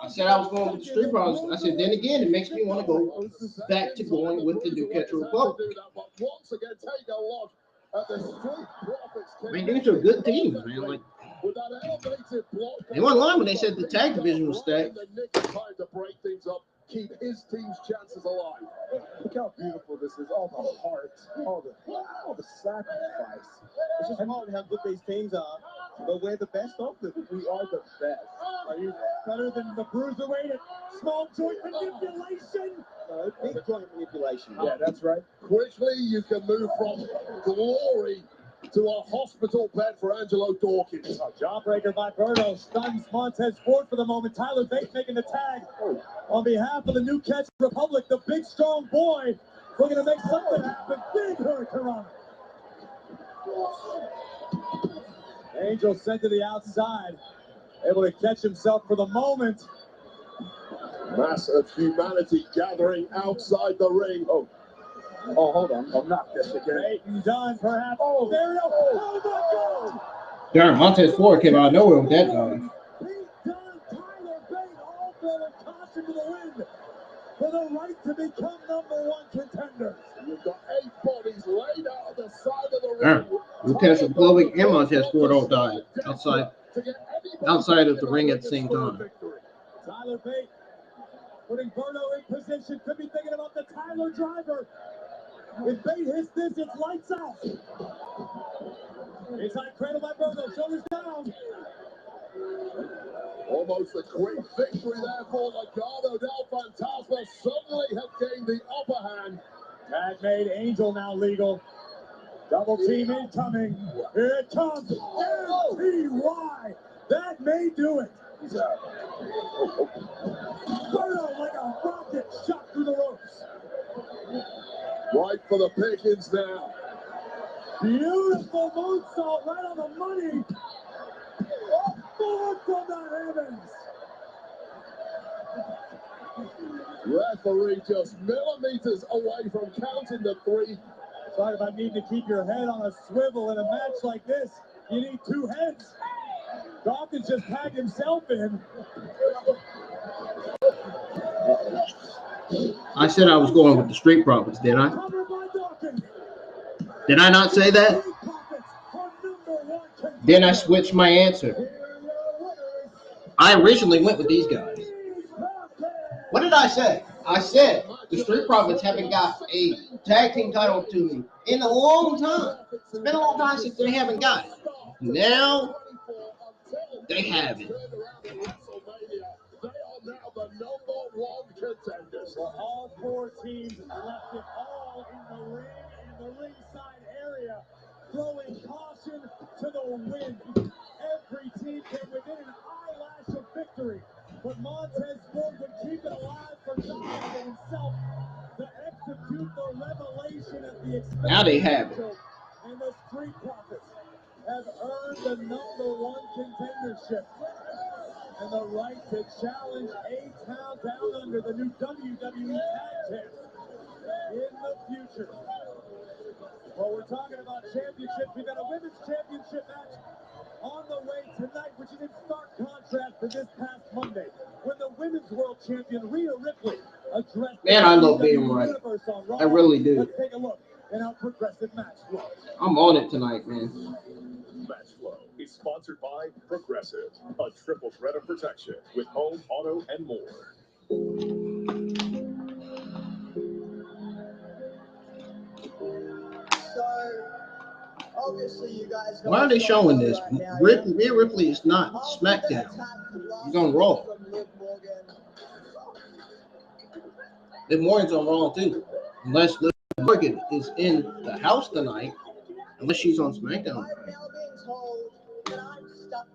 I said I was going with the Street Profits. I said, then again, it makes me want to go back to going with the New Catch a Republic. I mean, these are good teams, man. Like, they weren't lying when they said the tag division was stacked. Keep his team's chances alive. Look how beautiful this is. All the heart, all the sacrifice. It's just hard how good these teams are, but we're the best of them. We are the best. Are you better than the Bruiserweight at small joint manipulation? No, big joint manipulation. Yeah, that's right. Quickly, you can move from glory to a hospital bed for Angelo Dawkins. A jawbreaker by Berto stuns Montez Ford for the moment. Tyler Bate making the tag on behalf of the New Catch Republic. The big strong boy looking to make something happen. Big hurricane. Angel sent to the outside, able to catch himself for the moment. Mass of humanity gathering outside the ring. Oh, hold on. I'll knock this again. Peyton done, perhaps. Oh, there we go. Oh, my God. Darn, Montez Ford came out of nowhere with that guy. Pete Dunne, Tyler Bate, all throwing caution to the wind for the right to become #1 contenders. You've got 8 bodies laid out on the side of the Darn, ring. Lucas Glovic and Montez Ford all died outside of the ring at the same time. Tyler Bate putting Berto in position. Could be thinking about the Tyler driver. If Bate hits this, it's lights out. Inside cradle by Berto, shoulders down. Almost a quick victory there for Legado Del Fantasma. Suddenly have gained the upper hand. Tag made, Angel now legal. Double team incoming. Here it comes. MTY. That may do it. Berto like a rocket shot through the ropes. Right for the pickings now. Beautiful moonsault right on the money. Oh, forward from the heavens. Referee just millimeters away from counting the 3. Talk about needing to keep your head on a swivel in a match like this. You need 2 heads. Dawkins just tagged himself in. I said I was going with the Street Profits, did I? Covered by Dawkins. Did I not say that? Street Profits are #1 contender. Then I switched my answer. Here are your winners. I originally went with these guys. What did I say? I said the Street Profits haven't got a tag team title to in a long time. It's been a long time since they haven't got it. Now they have it. They are now the #1 contenders. Well, all 4 teams left it all in the ring and the ringside area, throwing caution to the wind. Every team came within an eyelash of victory, but Montez Ford would keep it alive for God and himself to execute the revelation at the expense Now they have it. and the Street Profits have earned the #1 contendership and the right to challenge A-Town Down Under, the new WWE Tag Champs, in the future. Well, we're talking about championships. We've got a women's championship match on the way tonight, which is in stark contrast to this past Monday, when the women's world champion Rhea Ripley addressed Man, I love being right. Universe on Raw. I really do. Let's take a look at our progressive match flow. I'm on it tonight, man. Match Flow is sponsored by Progressive, a triple threat of protection with home, auto, and more. So, obviously, you guys. Why are they showing this? Rhea Ripley is not SmackDown. He's on Raw. Liv Morgan's on Raw too. Unless Liv Morgan is in the house tonight. Unless she's on SmackDown. I'm now being told that I'm stuck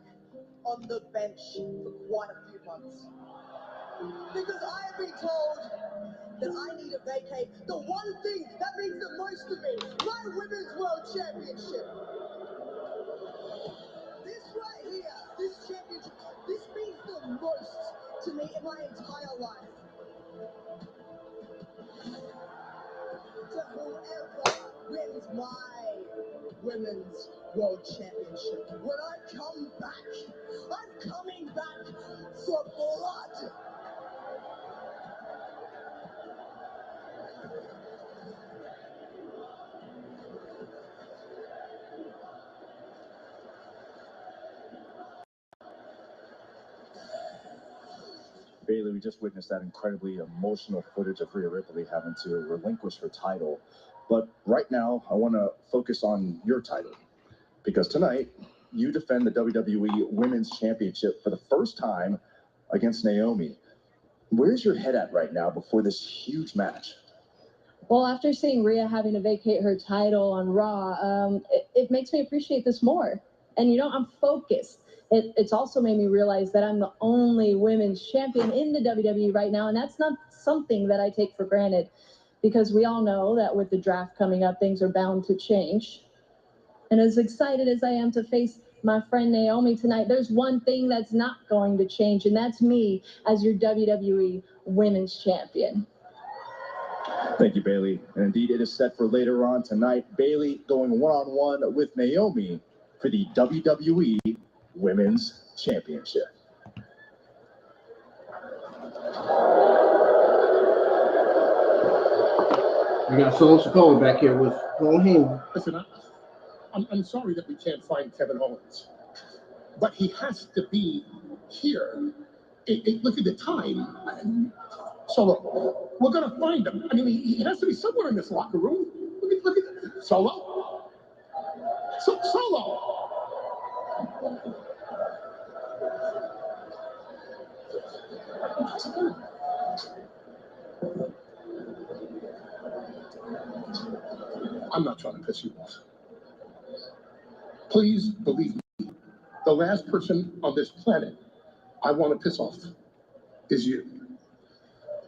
on the bench for quite a few months. Because I have been told that I need to vacate the one thing that means the most to me, my Women's World Championship. This right here, this championship, this means the most to me in my entire life. To whoever wins my Women's World Championship. When I come back, I'm coming back for blood. Bayley, we just witnessed that incredibly emotional footage of Rhea Ripley having to relinquish her title. But right now, I want to focus on your title. Because tonight, you defend the WWE Women's Championship for the first time against Naomi. Where's your head at right now before this huge match? Well, after seeing Rhea having to vacate her title on Raw, it makes me appreciate this more. And, I'm focused. It's also made me realize that I'm the only women's champion in the WWE right now, and that's not something that I take for granted, because we all know that with the draft coming up, things are bound to change. And as excited as I am to face my friend Naomi tonight, there's one thing that's not going to change, and that's me as your WWE Women's Champion. Thank you, Bayley. And indeed, it is set for later on tonight. Bayley going one-on-one with Naomi for the WWE Women's Championship. We got Soul Sikoa back here with Paul Heyman. Listen, I'm sorry that we can't find Kevin Owens, but he has to be here. Look at the time. Solo, we're gonna find him. I mean, he has to be somewhere in this locker room. Look at Solo. Solo. I'm not trying to piss you off. Please believe me, the last person on this planet I want to piss off is you.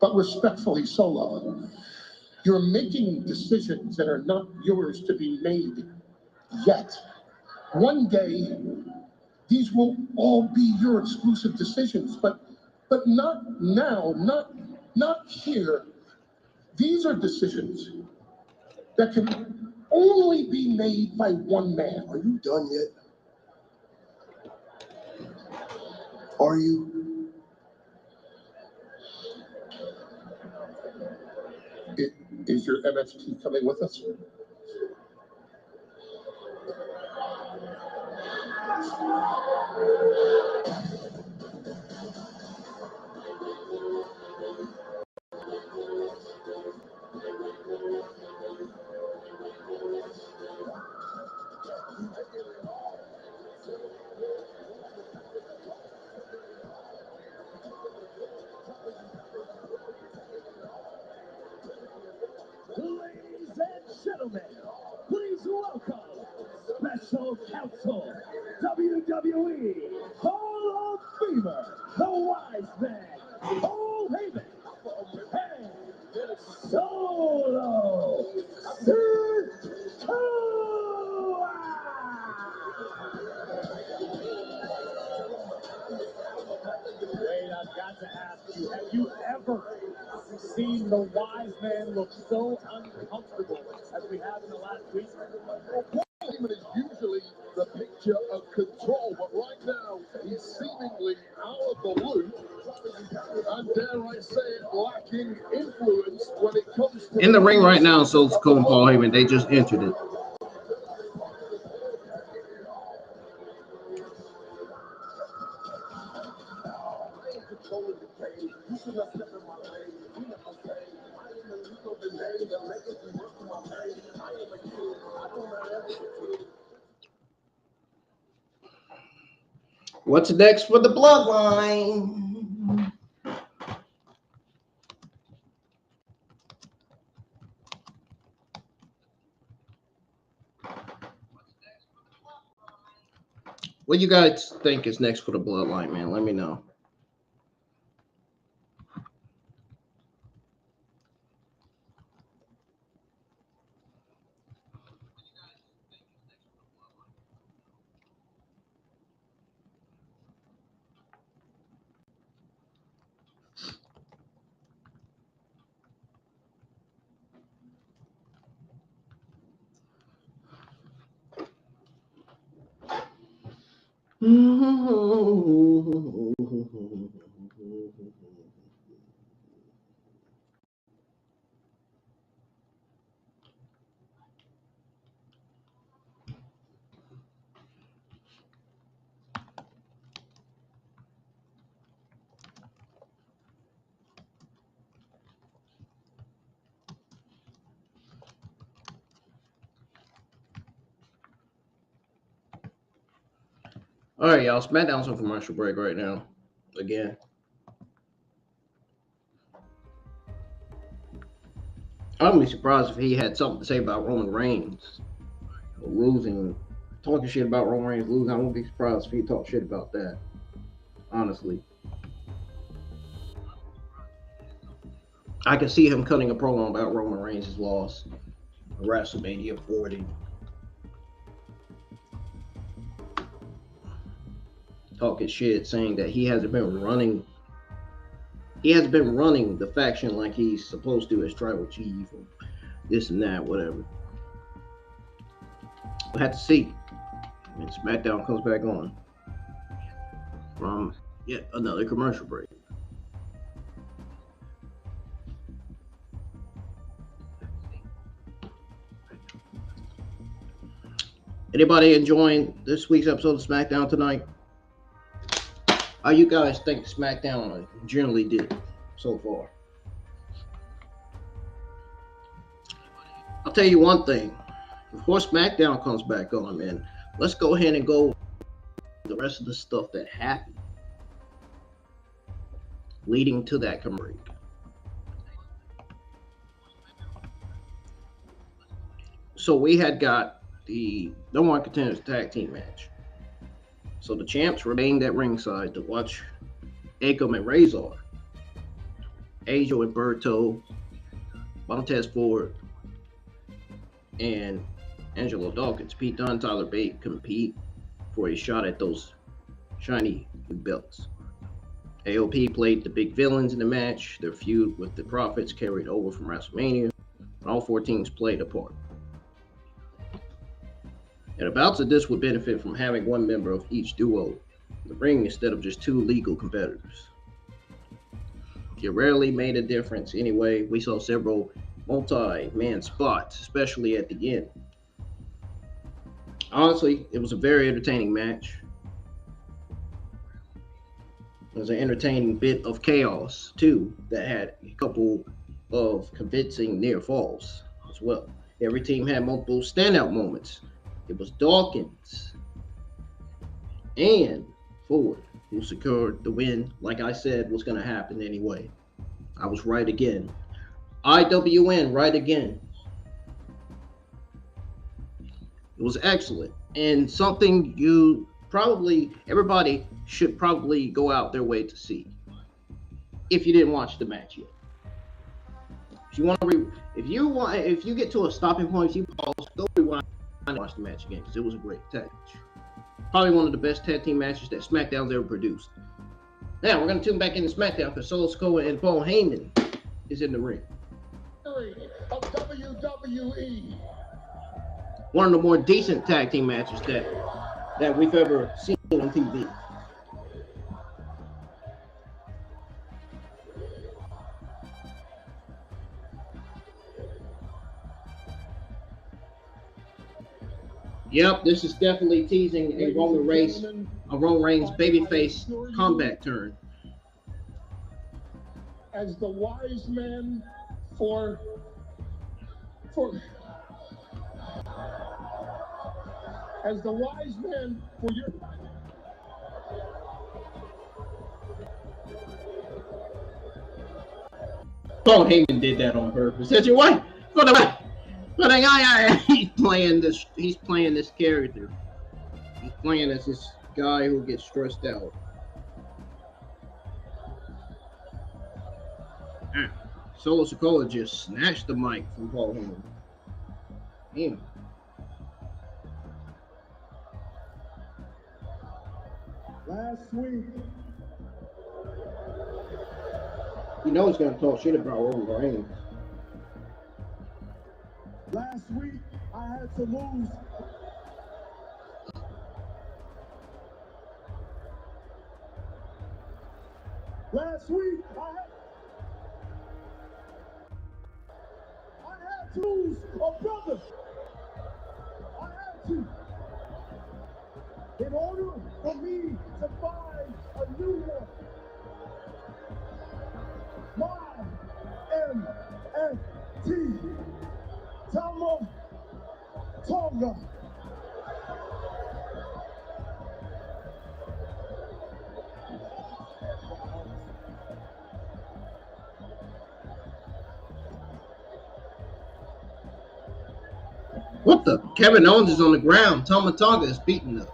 But respectfully, Solo, you're making decisions that are not yours to be made yet. One day, these will all be your exclusive decisions, but not now, not here. These are decisions that can only be made by one man. Are you done yet? Are you? Is your MFT coming with us? Ladies and gentlemen, please welcome Special Counsel, WWE Hall of Famer, the Wise Man, Paul Heyman, and Solo Sikoa. Wait, I've got to ask you, have you ever seen the Wise Man look so uncomfortable as we have in the last week? Heyman is usually the picture of control, but right now he's seemingly out of the loop, and dare I say it, lacking influence when it comes to In the ring right now, Soul Sikoa and Paul Heyman, they just entered it. What's next for the bloodline? What you guys think is next for the bloodline, man? Let me know. All right, y'all. SmackDown's on commercial break right now. Again. I wouldn't be surprised if he had something to say about Roman Reigns losing, talking shit about Roman Reigns losing. I wouldn't be surprised if he talked shit about that. Honestly. I can see him cutting a promo about Roman Reigns' loss at WrestleMania 40. Talking shit, saying that he hasn't been running he has been running the faction like he's supposed to as tribal chief or this and that, whatever. We'll have to see when SmackDown comes back on from yet another commercial break. Anybody enjoying this week's episode of SmackDown tonight? How you guys think SmackDown generally did so far? I'll tell you one thing. Before SmackDown comes back on, man, let's go ahead and go the rest of the stuff that happened leading to that commercial break. So we had got the No One Contenders tag team match. So the champs remained at ringside to watch Akam and Razor, Angel and Berto, Montez Ford, and Angelo Dawkins, Pete Dunne, Tyler Bate compete for a shot at those shiny belts. AOP played the big villains in the match. Their feud with the Profits carried over from WrestleMania. All four teams played a part. And bouts of this would benefit from having one member of each duo in the ring instead of just two legal competitors. It rarely made a difference anyway. We saw several multi-man spots, especially at the end. Honestly, it was a very entertaining match. It was an entertaining bit of chaos, too, that had a couple of convincing near falls as well. Every team had multiple standout moments. It was Dawkins and Ford who secured the win, like I said was going to happen anyway. I was right again. IWN, right again. It was excellent. And something everybody should probably go out their way to see if you didn't watch the match yet. If you get to a stopping point, you pause, go rewind and watch the match again, because it was a great tag match. Probably one of the best tag team matches that SmackDown's ever produced. Now we're going to tune back into SmackDown because Solo Sikoa and Paul Heyman is in the ring. Of WWE. One of the more decent tag team matches that we've ever seen on TV. Yep, this is definitely teasing a Roman Reigns babyface comeback turn. As the wise man for your Paul Heyman did that on purpose. That's your wife. But the guy, he's playing this character. He's playing as this guy who gets stressed out. Solo Sikoa just snatched the mic from Paul Heyman. Damn. last week. You know he's going to talk shit about Roman Reigns. Last week, I had to lose. Last week, I had to lose a brother. I had to. In order for me to find a new one. My MFT. Tama Tonga. What the? Kevin Owens is on the ground. Tama Tonga is beating the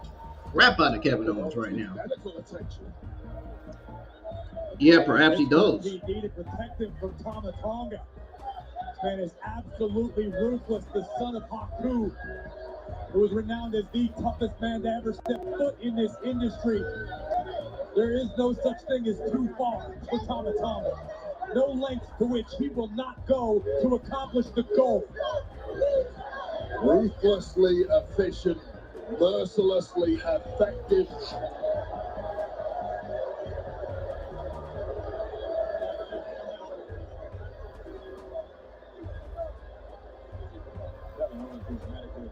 crap out of Kevin Owens right now. Yeah, perhaps he does. He needed protection from Tama Tonga. This man is absolutely ruthless. The son of Haku, who is renowned as the toughest man to ever step foot in this industry. There is no such thing as too far for Tama Tonga. No length to which he will not go to accomplish the goal. Ruthlessly efficient, mercilessly effective.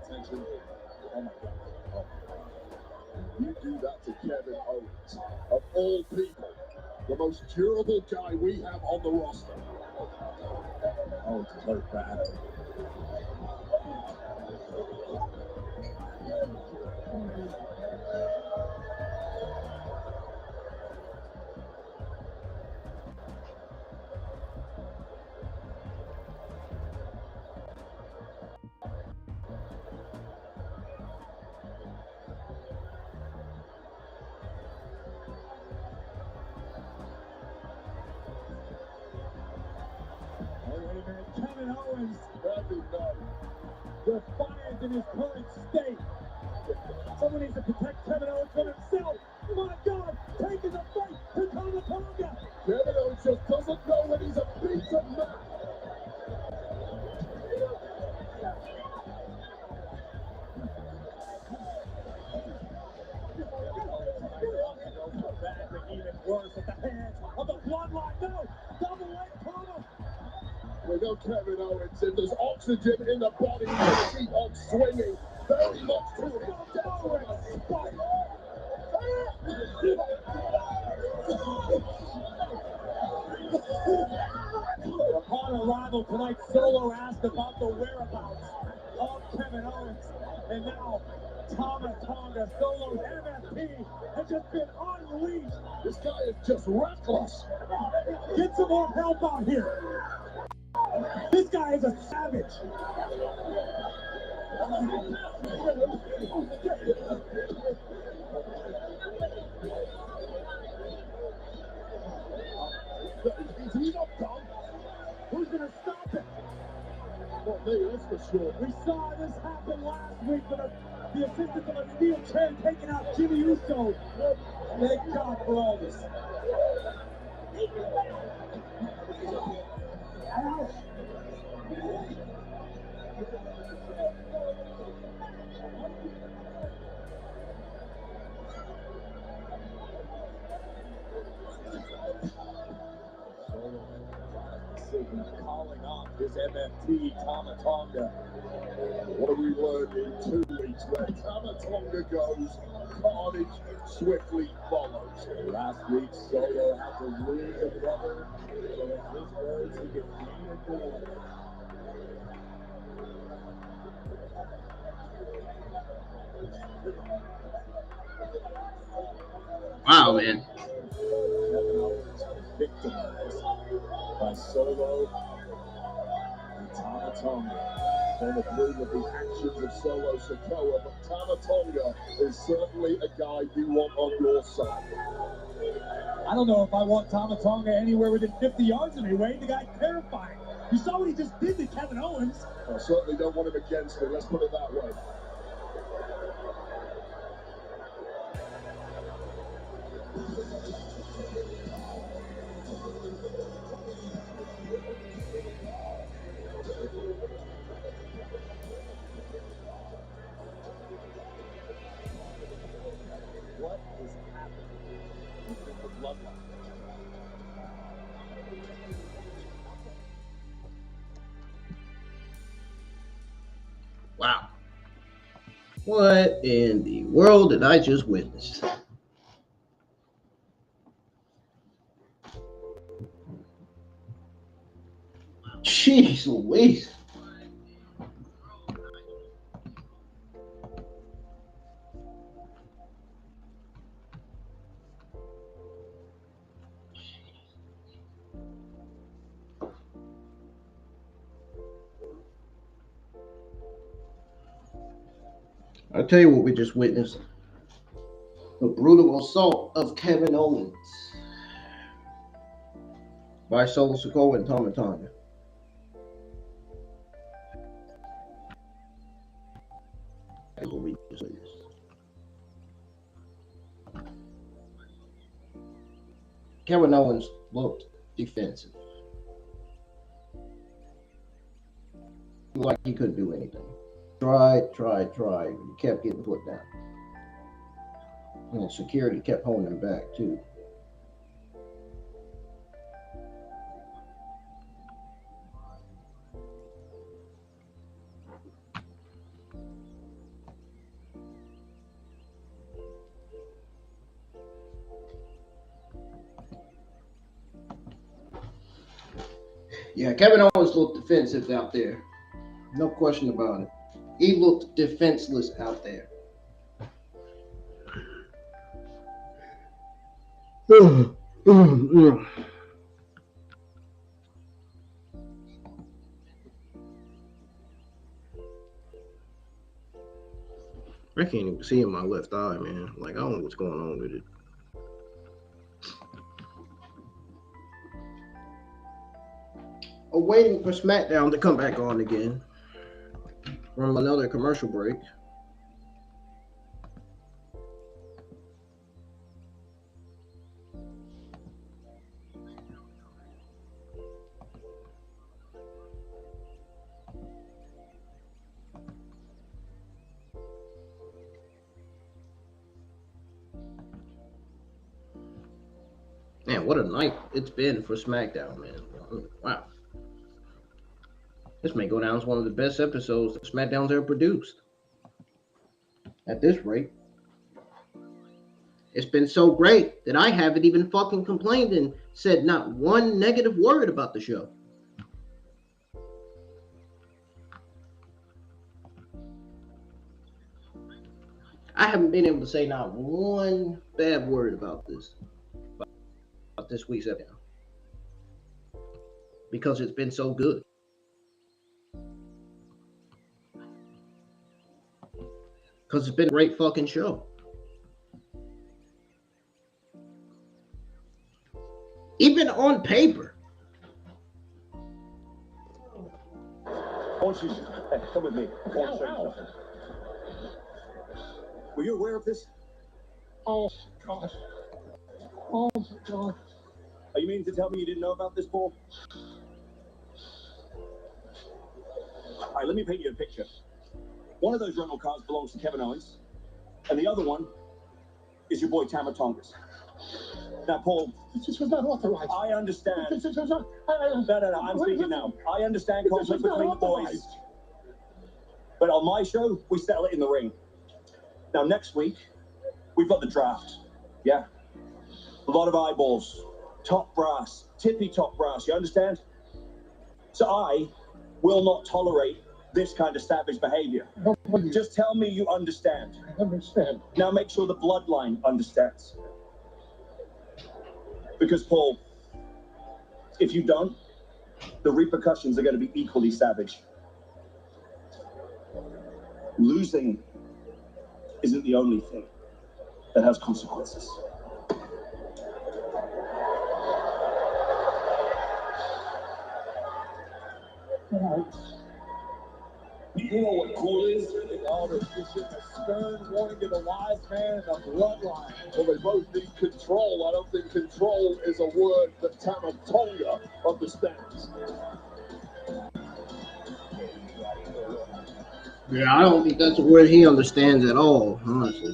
Attention. Oh my God. Oh. You do that to Kevin Owens. Of all people, the most durable guy we have on the roster. Oh, it's hurt bad. Kevin Owens, defiant in his current state. Someone needs to protect Kevin Owens from himself. My God, taking the fight to Tama Tonga. Kevin Owens just doesn't know when he's a beaten man. Bad, but even worse at the hands of the bloodline. No, double leg Tama. We know Kevin Owens, if there's oxygen in the body, he's going to keep on swinging. Very much to his detriment. Upon arrival tonight, Solo asked about the whereabouts of Kevin Owens. And now, Tama Tonga, Solo's MFP, has just been unleashed. This guy is just reckless. Get some more help out here. This guy is a savage. Is he not done? Who's going to stop it? Not me, that's for sure. We saw this happen last week with the assistance of a steel chair taking out Jimmy Uso. Thank God for all this. Calling off his MFT, Tama Tonga. What have we learned in 2 weeks? Where Tama Tonga goes, carnage swiftly follows. Last week, Solo had to lose a brother, so in his words, he could gain a goal. Wow, man. Kevin Owens victimized by Solo and Tama Tonga. Don't agree with the actions of Solo Sikoa, but Tama Tonga is certainly a guy you want on your side. I don't know if I want Tama Tonga anywhere within 50 yards of me, Wade. The guy's terrifying. You saw what he just did to Kevin Owens. I certainly don't want him against me, let's put it that way. What is happening within the bloodline? Wow. What in the world did I just witness? Jeez Louise. I'll tell you what we just witnessed. The brutal assault of Kevin Owens by Solo Sikoa and Tama Tonga. That's what we just witnessed. Kevin Owens looked defensive. Like he couldn't do anything. Tried. He kept getting put down. And security kept holding him back, too. Yeah, Kevin Owens looked defensive out there. No question about it. He looked defenseless out there. I can't even see in my left eye, man. Like, I don't know what's going on with it. Waiting for SmackDown to come back on again from another commercial break. Man, what a night it's been for SmackDown, man. Wow. This may go down as one of the best episodes that SmackDown's ever produced. At this rate. It's been so great that I haven't even fucking complained and said not one negative word about the show. I haven't been able to say not one bad word about this week's episode. Because it's been so good. Because it's been a great fucking show. Even on paper. Come with me. Were you aware of this? Oh, God. Oh, my God. Are you meaning to tell me you didn't know about this, Paul? All right, let me paint you a picture. One of those rental cars belongs to Kevin Owens, and the other one is your boy Tama Tonga's. Now, Paul, this was not authorized. I understand. No, I'm speaking now. I understand conflict between the boys. But on my show, we settle it in the ring. Now, next week, we've got the draft. Yeah? A lot of eyeballs. Top brass. Tippy top brass, you understand? So I will not tolerate this kind of savage behavior. Just tell me you understand. I understand. Now make sure the bloodline understands. Because, Paul, if you don't, the repercussions are going to be equally savage. Losing isn't the only thing that has consequences. You know what cool is? All this shit, a stern warning to the wise man and the bloodline. Well, they both need control. I don't think control is a word that Tama Tonga understands. Yeah, I don't think that's a word he understands at all, honestly.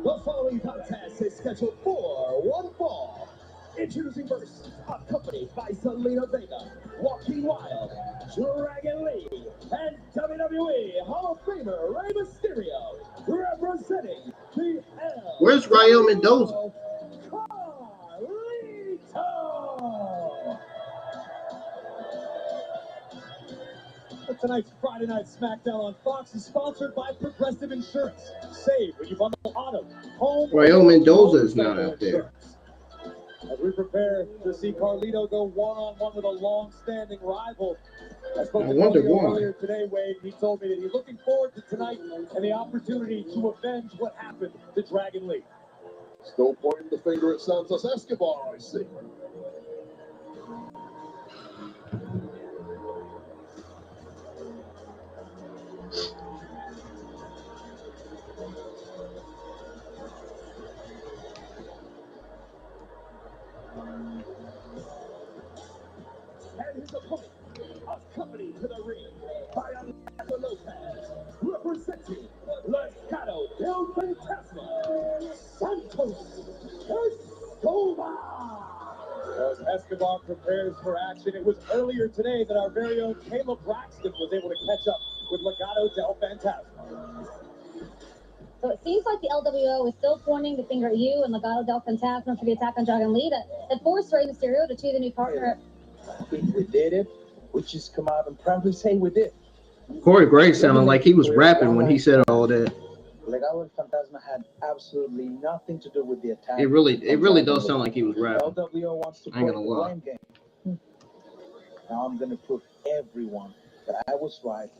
The following contest is scheduled for one fall. Introducing first, accompanied by Selena Vega, Joaquin Wild, Dragon Lee, and WWE Hall of Famer Rey Mysterio, representing the L. Where's Rayo Mendoza? Carlito! Tonight's Friday Night SmackDown on Fox is sponsored by Progressive Insurance. Save when you bundle auto, home, Rayo Mendoza is not out there. As we prepare to see Carlito go one-on-one with a long-standing rival. I spoke to Carlito earlier today, Wade. He told me that he's looking forward to tonight and the opportunity to avenge what happened to Dragon Lee. Still pointing the finger at Santos Escobar, I see. Accompanied to the ring by Legado Lopez, representing Legado Del Fantasma, Santos Escobar. As Escobar prepares for action, it was earlier today that our very own Caleb Braxton was able to catch up with Legado Del Fantasma. So it seems like the LWO is still pointing the finger at you and Legado Del Fantasma for the attack on Dragon Lee that forced Rey Mysterio to choose a new partner. If we did it, we just come out and proudly say we did. Corey Graves sounded like he was rapping when he said all that. Legado Del Fantasma had absolutely nothing to do with the attack. It really does sound like he was rapping. LWO wants to play the blame game. Now I'm going to prove everyone that I was right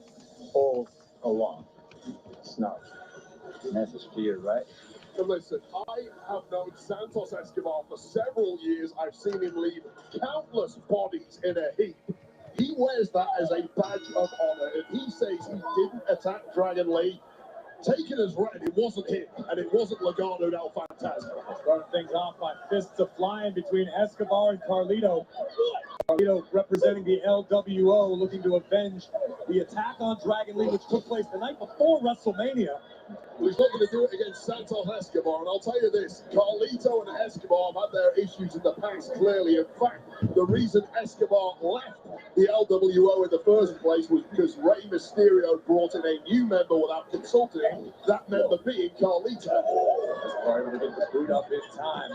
all along. It's not. Message clear, right? So listen, I have known Santos Escobar for several years. I've seen him leave countless bodies in a heap. He wears that as a badge of honor. If he says he didn't attack Dragon Lee, take it as read. It wasn't him, and it wasn't Legado Del Fantasma. Starting things off by fists flying between Escobar and Carlito. Carlito representing the LWO, looking to avenge the attack on Dragon Lee, which took place the night before WrestleMania. He's looking to do it against Santos Escobar, and I'll tell you this, Carlito and Escobar have had their issues in the past, clearly. In fact, the reason Escobar left the LWO in the first place was because Rey Mysterio brought in a new member without consulting him, that member being Carlito. Escobar able to get the boot up in time.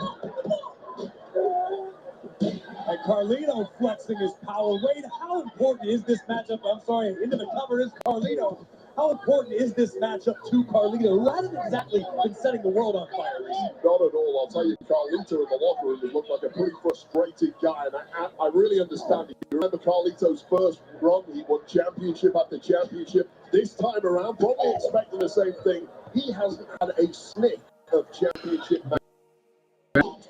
And Carlito flexing his power. Wade, how important is this matchup? I'm sorry, into the cover is Carlito. How important is this matchup to Carlito, who hasn't exactly been setting the world on fire recently? Not at all. I'll tell you, Carlito in the locker room has looked like a pretty frustrated guy, and I really understand it. You remember Carlito's first run? He won championship after championship. This time around, probably expecting the same thing. He hasn't had a sniff of championship match.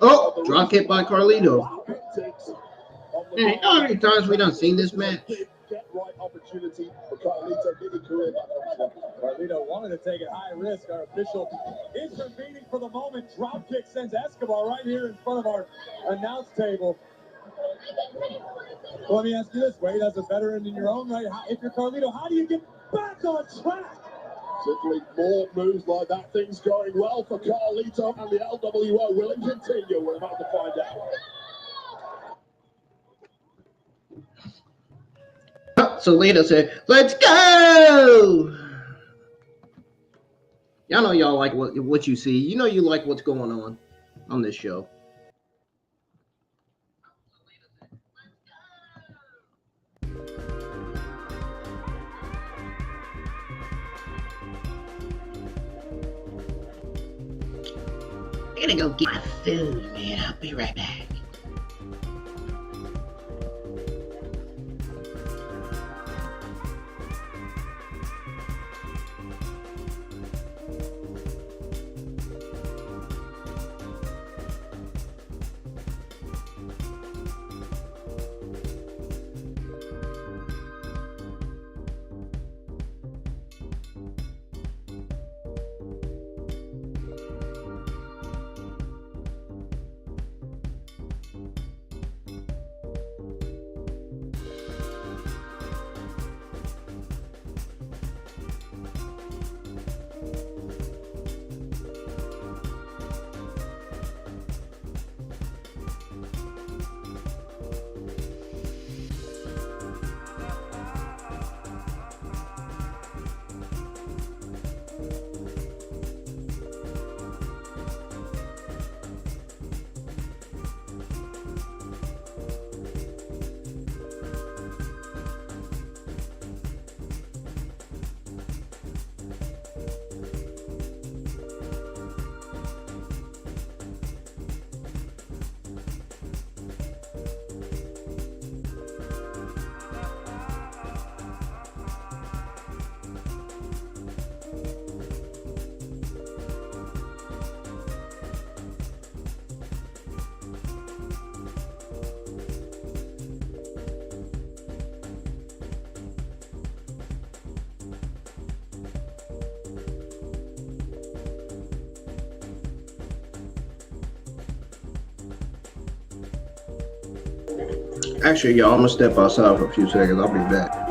Oh, drop hit by Carlito. Man, you know how many times we done seen this match? Get right opportunity for Carlito. Did he career back? Carlito wanted to take it high risk. Our official intervening for the moment. Drop kick sends Escobar right here in front of our announce table. Well, let me ask you this, Wade, as a veteran in your own right, if you're Carlito, how do you get back on track? Simply more moves like that. Things going well for Carlito, and the LWO will continue. We're about to find out. So Lita said, "Let's go." Y'all know y'all like what you see. You know you like what's going on this show. I'm gonna go get my food, man. I'll be right back. Actually, y'all, I'm gonna step outside for a few seconds. I'll be back.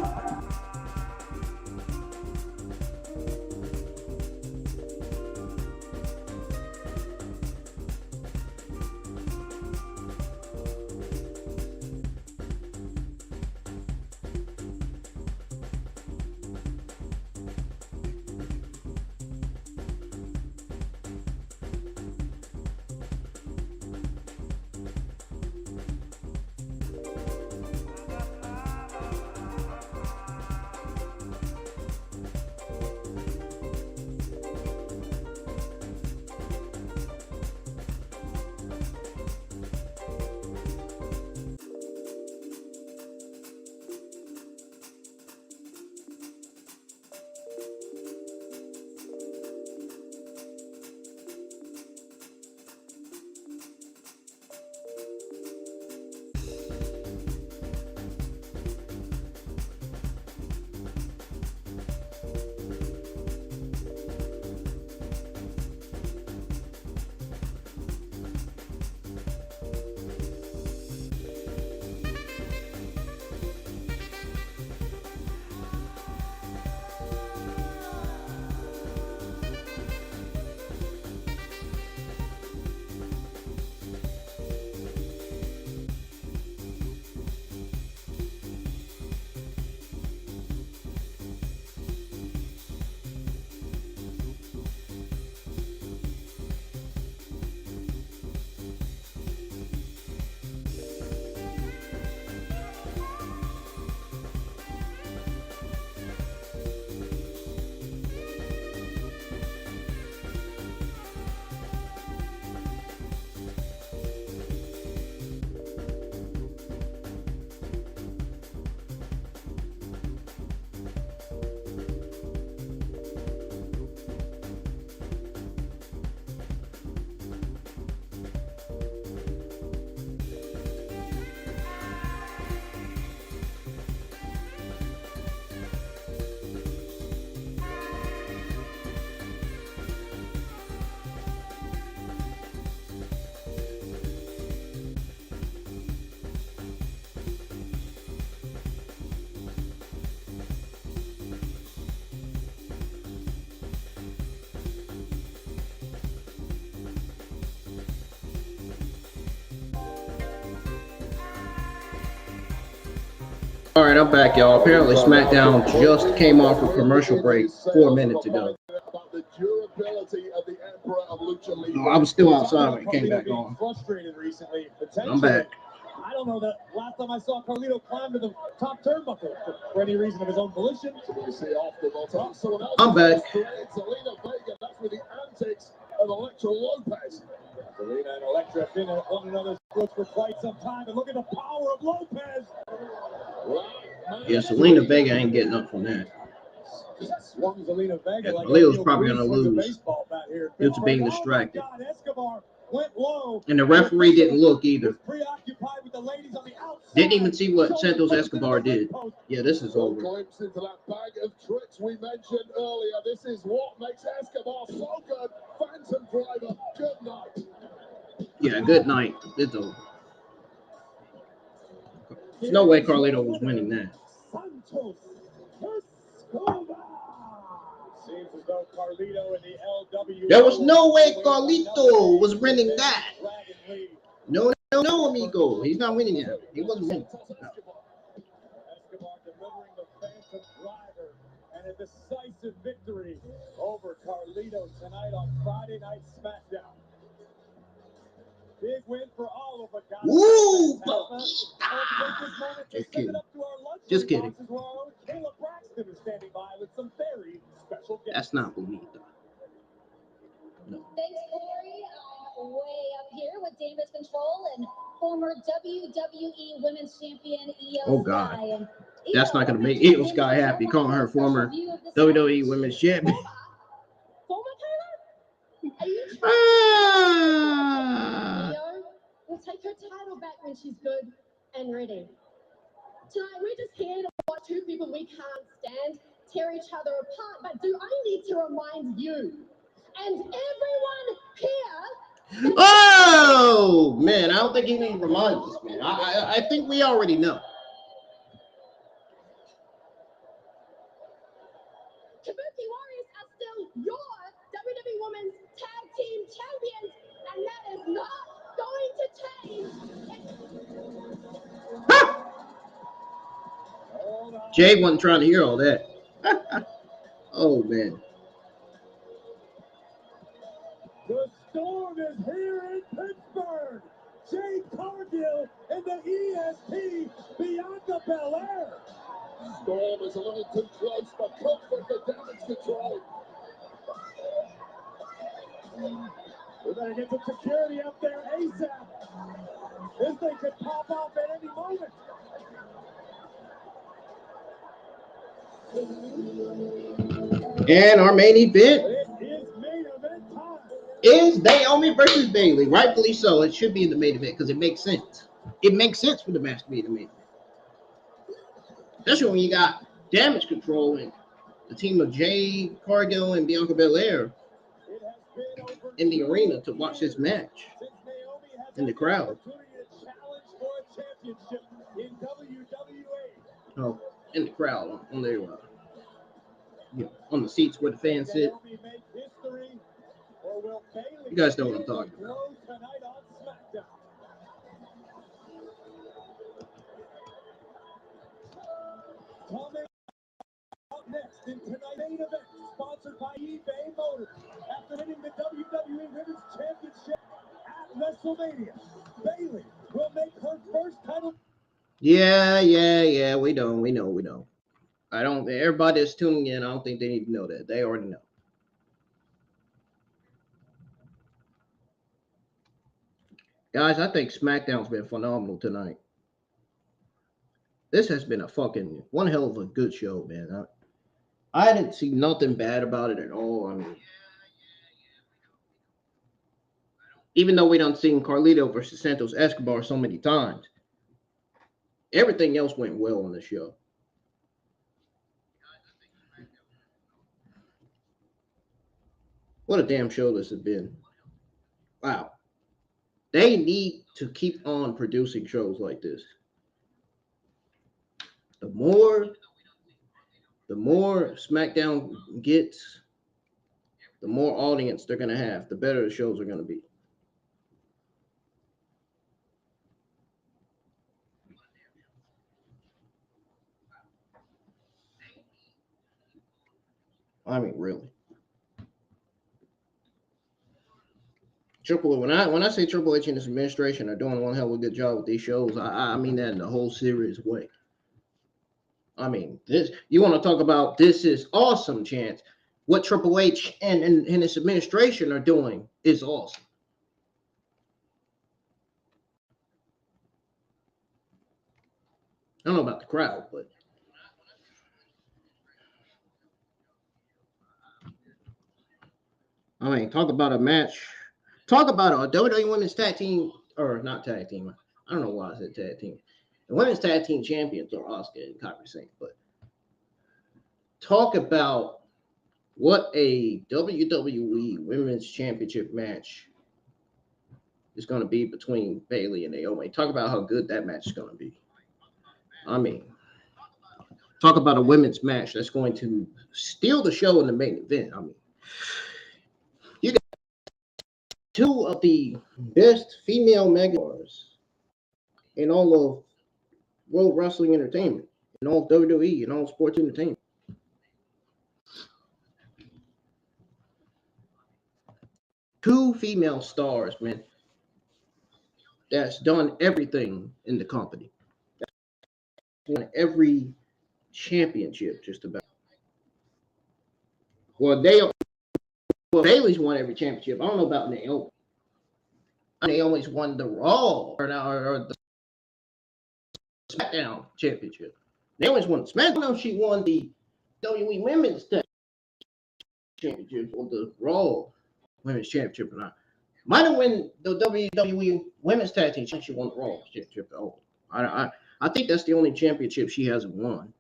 All right, I'm back, y'all. Apparently, SmackDown just came off a commercial break 4 minutes ago. I was still outside when it came back on. I'm back. I don't know the last time I saw Carlito climb to the top turnbuckle for any reason of his own volition. I'm back. That's with the antics of Electra Lopez. Zelina and Electra have been at one another's throats for quite some time, and look at the power of Lopez. Yeah, Zelina Vega ain't getting up from that. Swung Zelina Vega like Khalil's probably gonna lose baseball bat here. due to being distracted. Oh my God, Escobar went low. And the referee didn't look either. Preoccupied with the ladies on the outside. Didn't even see what Santos Escobar did. Yeah, this is over. Glimpse into that bag of tricks we mentioned earlier. This is what makes Escobar so good. Phantom Driver, good night. Yeah, good night. It's over. There's no way Carlito was winning that. Santos Escobar. Seems as though Carlito and the LWO. There was no way Carlito was winning that. No, amigo. He's not winning that. He wasn't winning. No. Escobar delivering the Phantom Driver and a decisive victory over Carlito tonight on Friday Night SmackDown. Big win for all of Legado. Woo! Just kidding. Just kidding. Kayla Braxton is standing by with some very special guests. That's not bonita. No. Thanks, Corey. I'm way up here with Davis Control and former WWE Women's Champion Io Oh, God. Sky. And That's not going to make Io Sky happy, calling her former WWE Women's Champion. Former Kayla? Are you Io will take her title back when she's good and ready. Tonight, we're just here to watch two people we can't stand tear each other apart. But do I need to remind you and everyone here Oh man, I don't think he needs to remind us, man. I think we already know. Kabuki Warriors are still your WWE Women's Tag Team Champions, and that is not going to change. Jay wasn't trying to hear all that. Oh man. The storm is here in Pittsburgh. Jay Cargill and the ESP Bianca Belair. Storm is a little too close, but comfort the damage control. We better get some security up there ASAP. This thing could pop off at any moment. And our main event It is main event time. is Naomi versus Bayley. Rightfully so. It should be in the main event because it makes sense. It makes sense for the match to be in the main event. Especially when you got damage control and the team of Jay Cargill and Bianca Belair in the arena to watch this match in the crowd. Oh, in the crowd on their on the seats where the fans sit. You guys know what I'm talking about. Coming up next in tonight's main event, sponsored by eBay Motors. After winning the WWE Women's Championship at WrestleMania, Bayley will make her first title. Yeah. We know. I don't. Everybody that's tuning in, I don't think they need to know that. They already know. Guys, I think SmackDown's been phenomenal tonight. This has been a fucking one hell of a good show, man. I didn't see nothing bad about it at all. I mean, even though we done seen Carlito versus Santos Escobar so many times, everything else went well on the show. What a damn show this has been. Wow. They need to keep on producing shows like this. The more SmackDown gets, the more audience they're going to have, the better the shows are going to be. I mean, really. When I say Triple H and his administration are doing one hell of a good job with these shows, I mean that in a whole serious way. I mean, this you want to talk about this is awesome, Chance. What Triple H and his administration are doing is awesome. I don't know about the crowd, but I mean, talk about a match. Talk about a WWE Women's Tag Team, or not tag team. I don't know why I said tag team. The Women's Tag Team Champions are Asuka and Kairi Sane, but talk about what a WWE Women's Championship match is going to be between Bayley and Naomi. Talk about how good that match is going to be. I mean, talk about a women's match that's going to steal the show in the main event. I mean, you got two of the best female megastars in all of World Wrestling Entertainment, in all of WWE, in all sports entertainment. Two female stars, man, that's done everything in the company. That's won every championship, just about. Well, Bayley's won every championship. I don't know about Naomi. Naomi's won the Raw or the SmackDown championship. Naomi's won the SmackDown. I don't know if she won the WWE Women's Championship or the Raw Women's Championship or not. Might have won the WWE Women's Tag Team Championship. She won the Raw Championship. Oh, I think that's the only championship she hasn't won.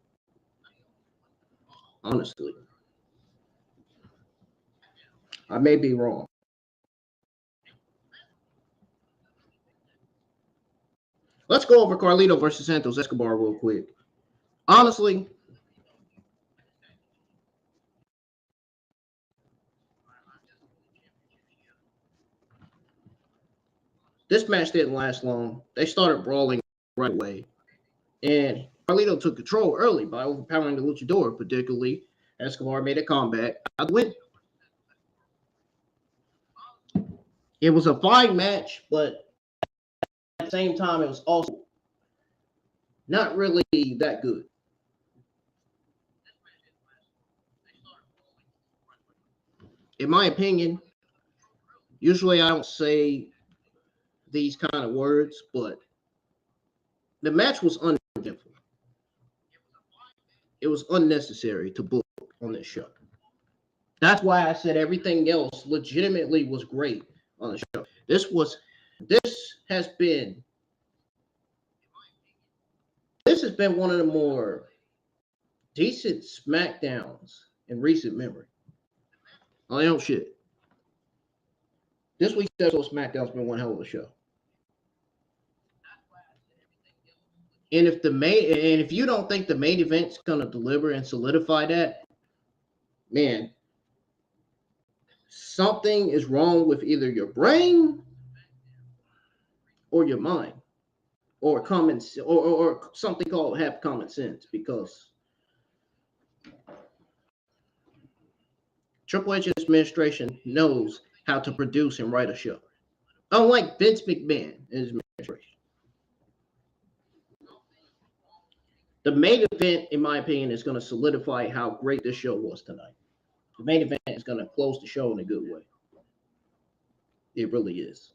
Honestly, I may be wrong. Let's go over Carlito versus Santos Escobar real quick. Honestly, this match didn't last long. They started brawling right away. And Carlito took control early by overpowering the luchador, particularly. Escobar made a comeback. I'd win. It was a fine match, but at the same time, it was also not really that good. In my opinion, usually I don't say these kind of words, but the match was uneventful. It was unnecessary to book on this show. That's why I said everything else legitimately was great on the show. This has been one of the more decent SmackDowns in recent memory. I don't shit. This week's episode of SmackDown's been one hell of a show. And if you don't think the main event's gonna deliver and solidify that, man, something is wrong with either your brain or your mind, or or something called have common sense, because Triple H's administration knows how to produce and write a show, unlike Vince McMahon and his administration. The main event, in my opinion, is going to solidify how great this show was tonight. The main event is going to close the show in a good way. It really is.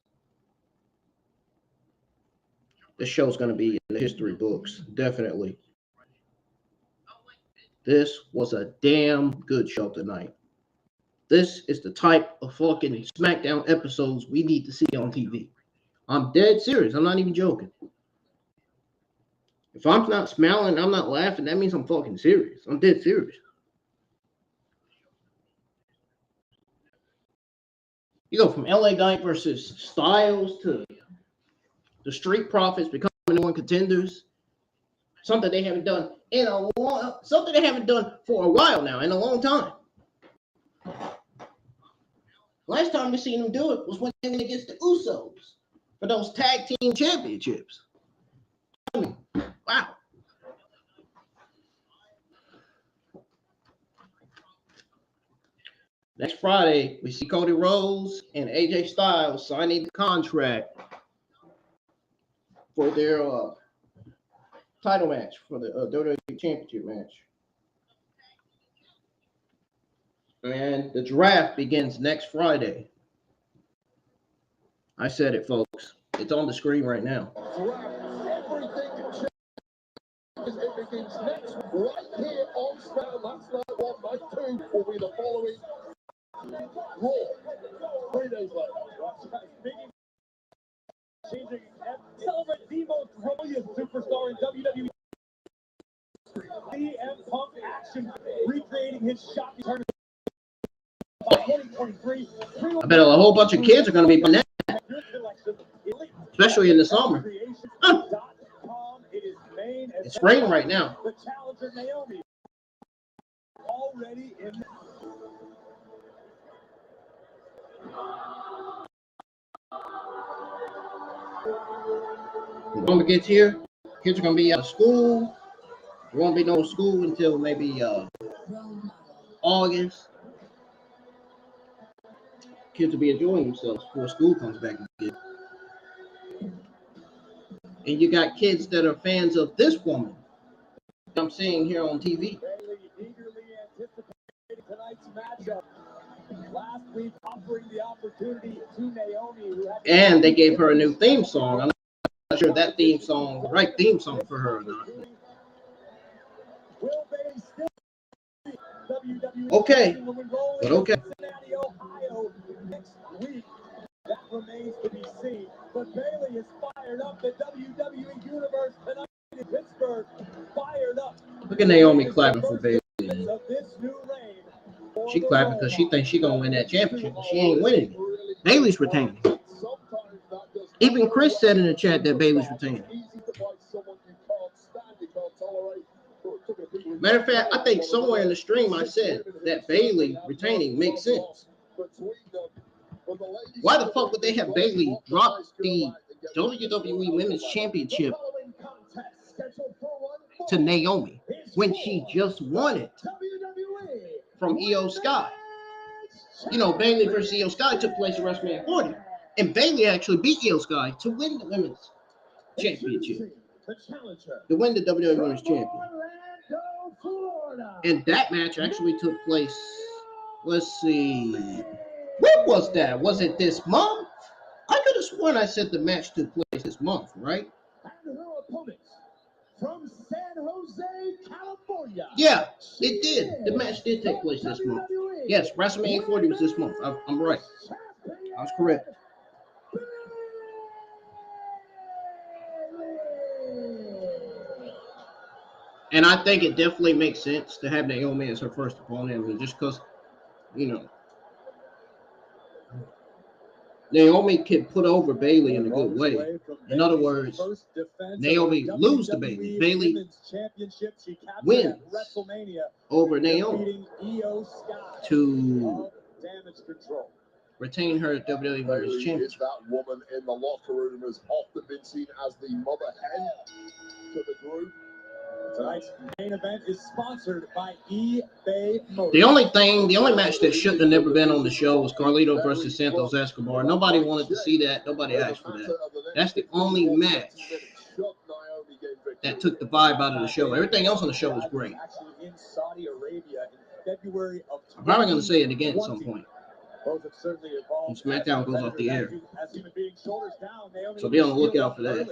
This show is going to be in the history books, definitely. This was a damn good show tonight. This is the type of fucking SmackDown episodes we need to see on TV. I'm dead serious. I'm not even joking. If I'm not smiling, I'm not laughing, that means I'm fucking serious. I'm dead serious. You go from LA Knight versus Styles to the Street Profits becoming #1 contenders. Something they haven't done for a while now, in a long time. Last time we seen them do it was when they went against the Usos for those tag team championships. I mean, wow. Next Friday, we see Cody Rhodes and AJ Styles signing the contract for their title match, for the WWE Championship match. And the draft begins next Friday. I said it, folks. It's on the screen right now. It begins next, right here on SmackDown. That's night 1, night 2 will be the following Raw. 3 days later. Changing and celebrate the most brilliant superstar in WWE. CM Punk action, recreating his shot return. By 2023. I bet a whole bunch of kids are going to be by now, especially in the summer. Huh. It's raining right now. The challenger Naomi already in. When it gets here, kids are going to be out of school. There won't be no school until maybe August. Kids will be enjoying themselves before school comes back again. And you got kids that are fans of this woman I'm seeing here on TV. Bayley eagerly anticipating tonight's matchup. Last week, offering the opportunity to Naomi, who had and they gave her a new theme song. I'm not sure that theme song, the right theme song for her or not. Will Bayley still be WWE Okay, when rolling but okay. in Cincinnati, Ohio next week? That remains to be seen. But Bayley is fired up. The WWE Universe tonight in Pittsburgh, fired up. Look at Naomi clapping for Bayley. Of this new reign. She clapping because she thinks she's going to win that championship. She ain't winning it. Bayley's retaining. Even Chris said in the chat that Bayley's retaining. Matter of fact, I think somewhere in the stream I said that Bayley retaining makes sense. Why the fuck would they have Bayley drop the WWE Women's Championship to Naomi when she just won it from Io Sky? You know, Bayley versus Io Sky took place at WrestleMania 40, and Bayley actually beat Io Sky to win the Women's Championship, to win the WWE Women's Champion. And that match actually took place, let's see, when was that? Was it this month? I could have sworn I said the match took place this month, right? And her opponent from San Jose, California. Yeah, it did. The match did take place this month. Yes, WrestleMania 40 was this month. I'm right. I was correct. And I think it definitely makes sense to have Naomi as her first opponent. I mean, just because, you know, Naomi can put over Bayley in a good way. In other words, Naomi lose to Bayley. Bayley wins over Naomi to retain her WWE Women's Championship. That woman in the locker room has often been seen as the mother hen to the group. Tonight's main event is sponsored by eBay Motors. The only match that shouldn't have never been on the show was Carlito versus Santos Escobar. Nobody wanted to see that. Nobody asked for that. That's the only match that took the vibe out of the show. Everything else on the show was great. Actually in Saudi Arabia in February of 2020. I'm probably going to say it again at some point. Both have certainly evolved. When SmackDown goes off the air. As human beings, shoulders down, Naomi So be on the lookout for that.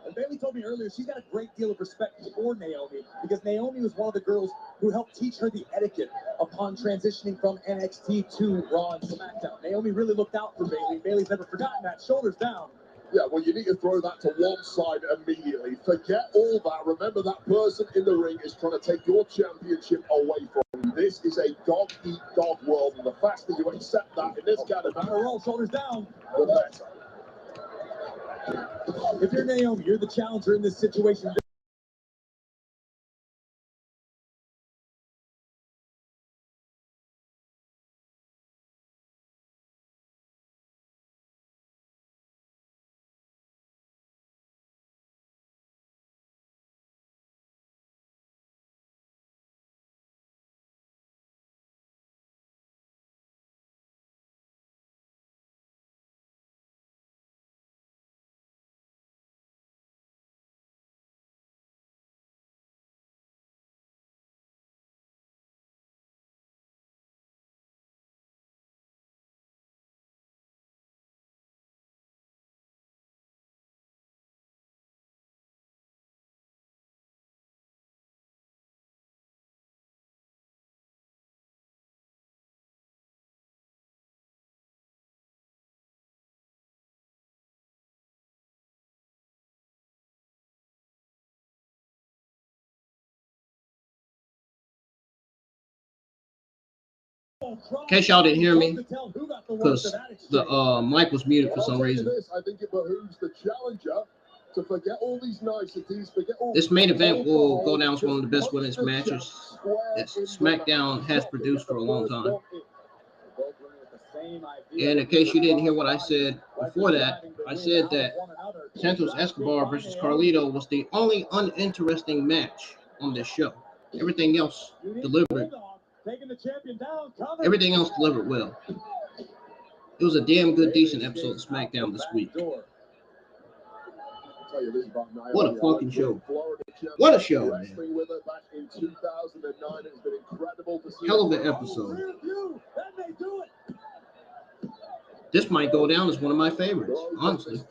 And Bayley told me earlier she's got a great deal of respect for Naomi because Naomi was one of the girls who helped teach her the etiquette upon transitioning from NXT to Raw and SmackDown. Naomi really looked out for Bayley. Bayley's never forgotten that. Shoulders down. Yeah, well, you need to throw that to one side immediately. Forget all that. Remember, that person in the ring is trying to take your championship away from you. This is a dog-eat-dog world, and the faster you accept that in this kind of battle, roll, shoulders down, the better. If you're Naomi, you're the challenger in this situation. In case y'all didn't hear me, because the mic was muted for some reason. I think it behooves the challenger to forget all these niceties, forget all this main event will go down as one of the best women's matches that SmackDown has produced for a long time. And in case you didn't hear what I said before that, I said that Santos Escobar versus Carlito was the only uninteresting match on this show. Everything else delivered. Everything else delivered well. It was a damn good, decent episode of SmackDown this week. What a fucking show. What a show, man. Hell of an episode. This might go down as one of my favorites, honestly.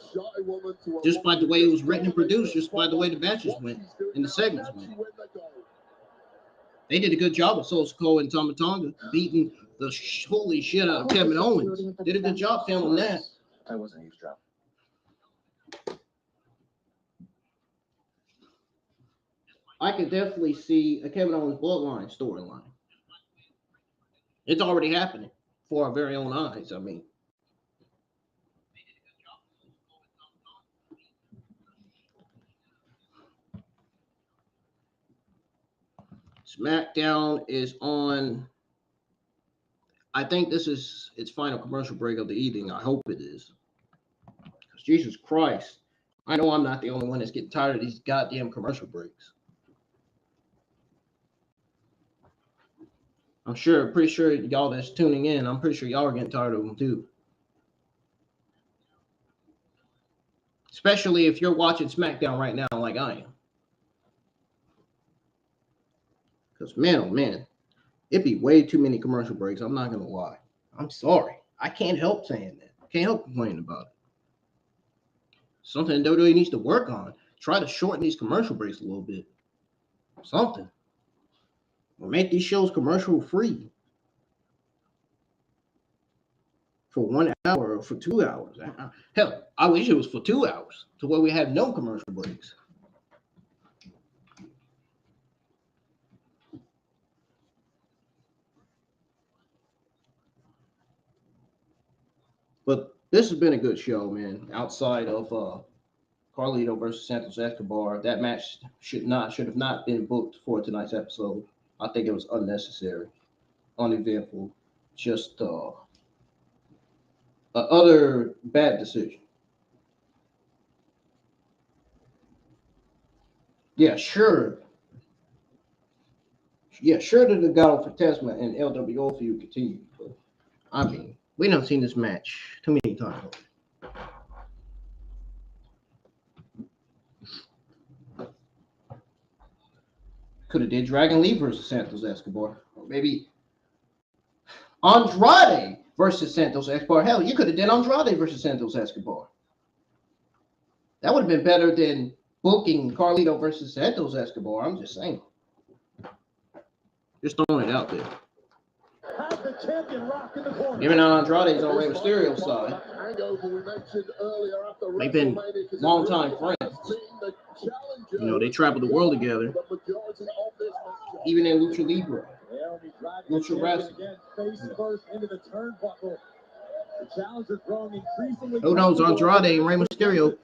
Just by the way it was written and produced, just by the way the matches went and the segments went. They did a good job with Solo Sikoa and Tama Tonga beating the holy shit out of Kevin Owens. Did a good job filming that. I wasn't eavesdropping. I could definitely see a Kevin Owens bloodline storyline. It's already happening for our very own eyes. I mean, SmackDown is on. I think this is its final commercial break of the evening. I hope it is. Because Jesus Christ, I know I'm not the only one that's getting tired of these goddamn commercial breaks. Pretty sure y'all that's tuning in, I'm pretty sure y'all are getting tired of them too. Especially if you're watching SmackDown right now like I am. Because, man, oh, man, it'd be way too many commercial breaks. I'm not going to lie. I'm sorry. I can't help saying that. Can't help complaining about it. Something WWE needs to work on. Try to shorten these commercial breaks a little bit. Something. Or make these shows commercial free. For 1 hour or for 2 hours. Hell, I wish it was for 2 hours to where we have no commercial breaks. But this has been a good show, man. Outside of Carlito versus Santos Escobar, that match should have not been booked for tonight's episode. I think it was unnecessary, uneventful, just other bad decision. Yeah, sure. Yeah, sure the Legado Del Fantasma and LWO feud continue, but I mean, we done seen this match too many times. Could have did Dragon Lee versus Santos Escobar, or maybe Andrade versus Santos Escobar. Hell, you could have done Andrade versus Santos Escobar. That would have been better than booking Carlito versus Santos Escobar. I'm just saying. Just throwing it out there. Even on Andrade's on Rey Mysterio's side. They've been longtime friends. You know, they travel the world together. Even in Lucha Libre. Lucha Wrestling. Who knows, Andrade and Rey Mysterio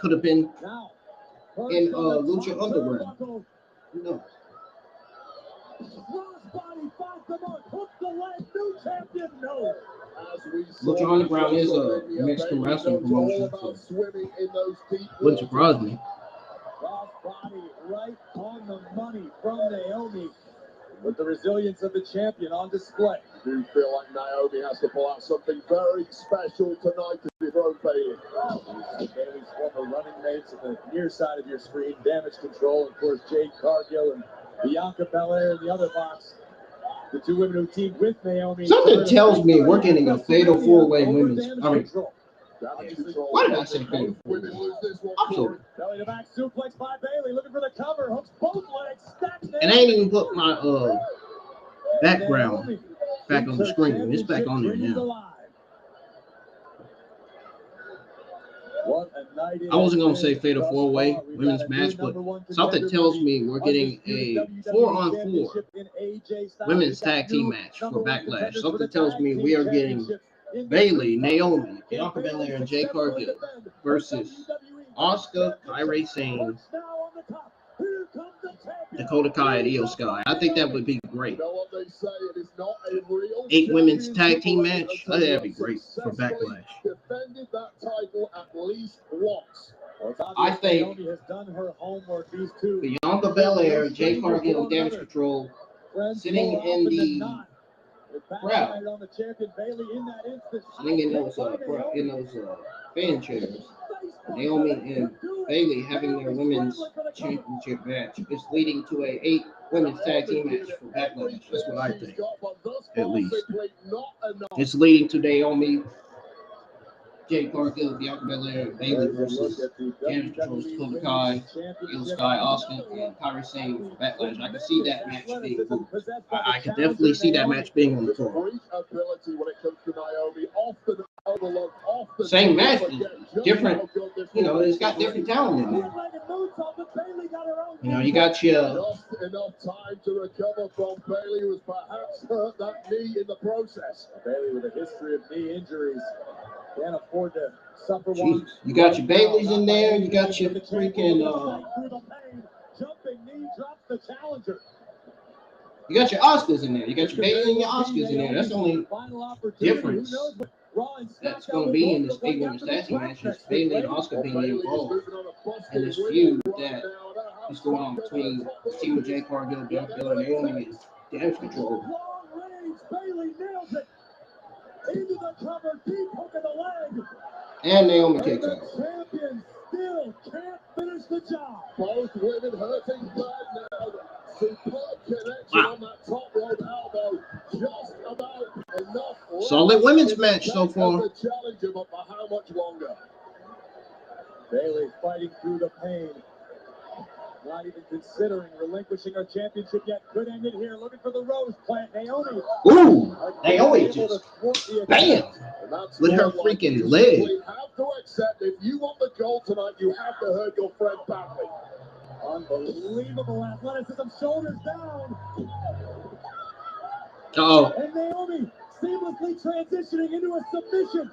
could have been in Lucha Underground. Who knows? Lucha Underground is a Mexican wrestling promotion, so wouldn't surprise me. Crossbody right on the money from Naomi, with the resilience of the champion on display. I do feel like Naomi has to pull out something very special tonight to dethrone Bayley. Bayley's former running mates at the near side of your screen, Damage Control, of course, Jade Cargill and Bianca Belair in the other box. The two women who teamed with Naomi. Something tells me we're getting a fatal four-way women's. Why did I say fatal? I'm sorry. Belly to back suplex by Bayley, looking for the cover, hooks both legs, stacks. And I ain't even put my background back on the screen. It's back on there now. I wasn't going to say fatal four-way women's match, but something tells me we're getting a 4-on-4 women's tag team match for Backlash. Something tells me we are getting Bayley, Naomi, Bianca Belair, and Jade Cargill versus Asuka, Kairi Sane, Dakota Kai, and Io Sky. I think that would be great. 8 women's tag team match. I think that'd be great for Backlash. I think Bianca Belair, Jade Cargill, and Damage Control sitting in the crowd, sitting in those fan chairs. Naomi and Bayley having their women's championship match is leading to a 8 women's tag team match for Backlash. That's what I think, at least. It's leading to Naomi, Jade Cargill, Bianca Belair, Bayley versus Damage Control, Dakota Kai, Io Sky, Asuka, and Kairi Sane for Backlash. I can see that match being booked. I can definitely see that match being on the card. Same match, different. You know, it's got different talent in it. You know, you got your. Just enough time to recover from Bayley, was perhaps hurt that knee in the process. Bayley with a history of knee injuries. Can't afford to suffer one. You got your Baileys in there. You got your freaking. Jumping knee drops the challenger. You got your Oscars in there. You got your Bayley and your Oscars in there. That's the only difference that's going to be in this 8 women's tag team match is Bayley and Oscar being involved in this feud that is going on between the team of Jay Cargill, Bianca Belair, and Naomi is Damage Control. Bayley nails it into the cover, deep hook in the leg. And Naomi kicks out. Champion still can't finish the job. Both women hurting bad now. Superb connection on that top rope elbow. Just about enough. Solid women's match so far. The challenger, but for how much longer? Bayley fighting through the pain. Not even considering relinquishing her championship yet. Could end it here. Looking for the rose plant. Naomi. Ooh, Naomi just bam with her freaking leg. You have to accept if you want the gold tonight, you have to hurt your friend badly. Unbelievable athleticism. Shoulders down. Uh-oh. And Naomi seamlessly transitioning into a submission.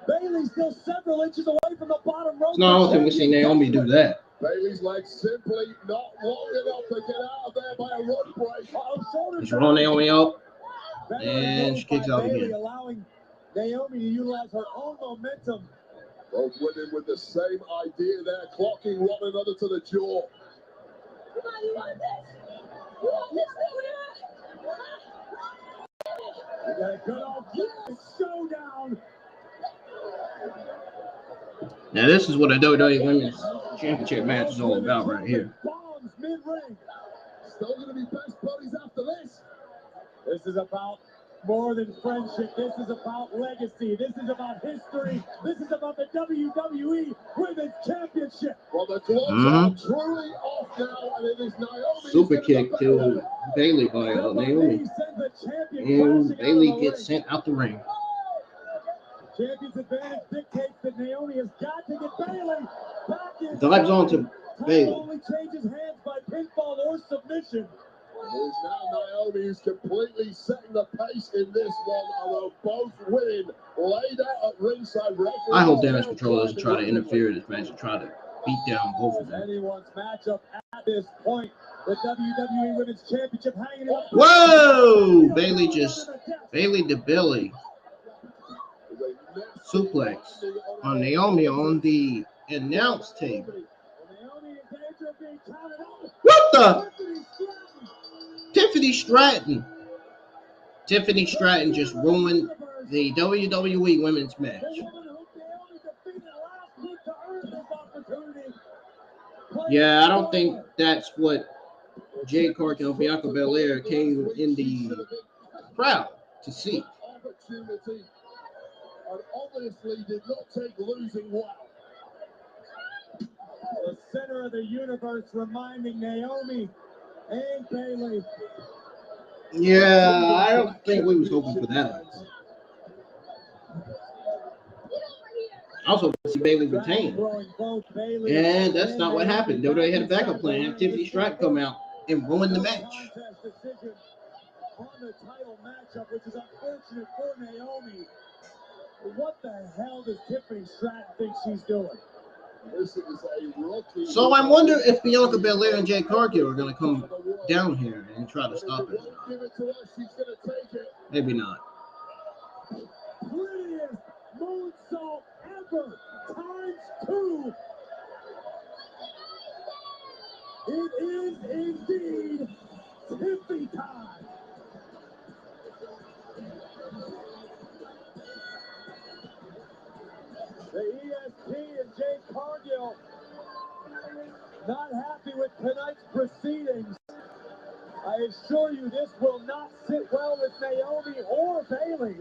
Bayley still several inches away from the bottom rope. No, I don't think we've seen Naomi do that. Bayley's legs simply not long enough to get out of there by a rope break. She's rolling Naomi up, and she kicks out again. Allowing Naomi to utilize her own momentum. Both women with the same idea there, clocking one another to the jaw. Come on, you want this? You want this? We got a good old showdown. Now this is what a WWE Women's Championship match is all about right here. Bombs mid-ring. Still going to be best buddies after this. This is about more than friendship. This is about legacy. This is about history. This is about the WWE Women's Championship. Well, the gloves are truly off now, and it is Naomi. Super kick to Bayley by Naomi. And Bayley gets sent out the ring. Champion's advantage dictates that Naomi has got to get Bayley back in. Dives on to Bayley. Only changes hands by pinfall or submission. It's now Naomi who's completely setting the pace in this one, although both women laid out at ringside. I hope Damage Control doesn't try to interfere in this match and try to beat down both of them. Anyone's matchup at this point. The WWE Women's Championship hanging in. Whoa! Bayley to Billy. Suplex on Naomi on the announce table. What the? Tiffany Stratton. Tiffany Stratton just ruined the WWE Women's match. Yeah, I don't think that's what Jay Cargill and Bianca Belair came in the crowd to see. And obviously did not take losing well. The center of the universe reminding Naomi and Bayley. Yeah, I don't think we was hoping for that. Also, see Bayley retain. And that's not what happened. WWE had a backup plan. Have Tiffany Stratton come out and ruin the match. On the title matchup, which is unfortunate for Naomi. What the hell does Tiffany Stratton think she's doing? This is a rookie. So I wonder if Bianca Belair and Jay Cargill are going to come down here and try to stop it. Give it to her, she's going to take it. Maybe not. Prettiest moonsault ever, ×2. It is indeed Tiffany time. The ESP and Jay Cargill not happy with tonight's proceedings. I assure you this will not sit well with Naomi or Bayley.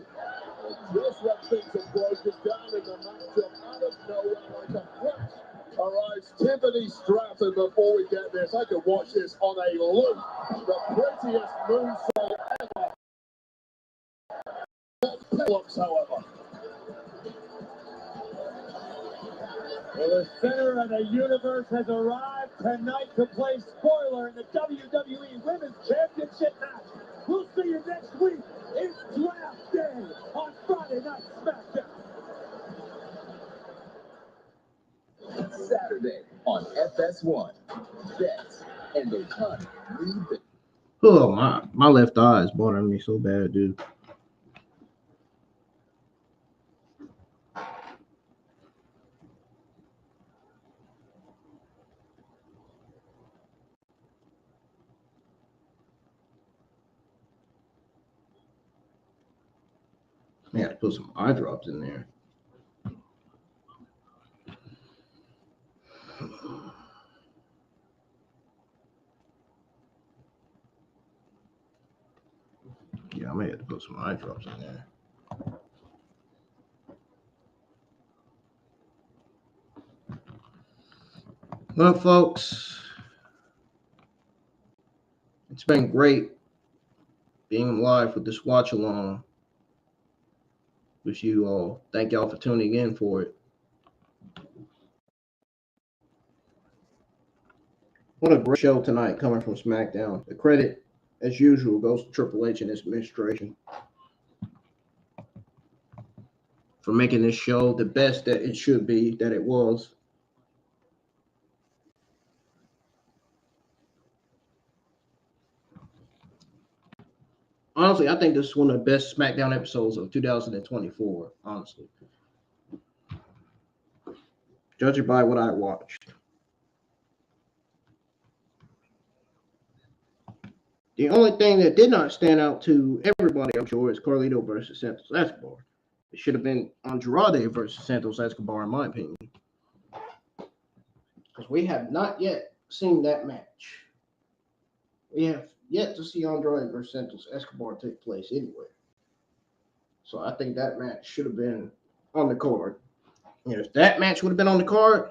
Just when things are broken down in the matchup, out of nowhere like a flash arrives Tiffany Stratton. Before we get this, I could watch this on a loop. The prettiest moonsault ever. Pull-ups, however. Well, the center of the universe has arrived tonight to play spoiler in the WWE Women's Championship match. We'll see you next week. It's draft day on Friday Night SmackDown. Saturday on FS1. Bets and a ton lead the Oh, my left eye is bothering me so bad, dude. I had to put some eye drops in there. Yeah, I may have to put some eye drops in there. Well, folks, it's been great being live with this watch along with you all. Thank y'all for tuning in for it. What a great show tonight coming from SmackDown. The credit, as usual, goes to Triple H and his administration for making this show the best that it should be, that it was. Honestly, I think this is one of the best SmackDown episodes of 2024, honestly. Judging by what I watched. The only thing that did not stand out to everybody, I'm sure, is Carlito versus Santos Escobar. It should have been Andrade versus Santos Escobar, in my opinion. Because we have not yet seen that match. We have yet to see Andrade versus Santos Escobar take place anywhere. So I think that match should have been on the card. And if that match would have been on the card,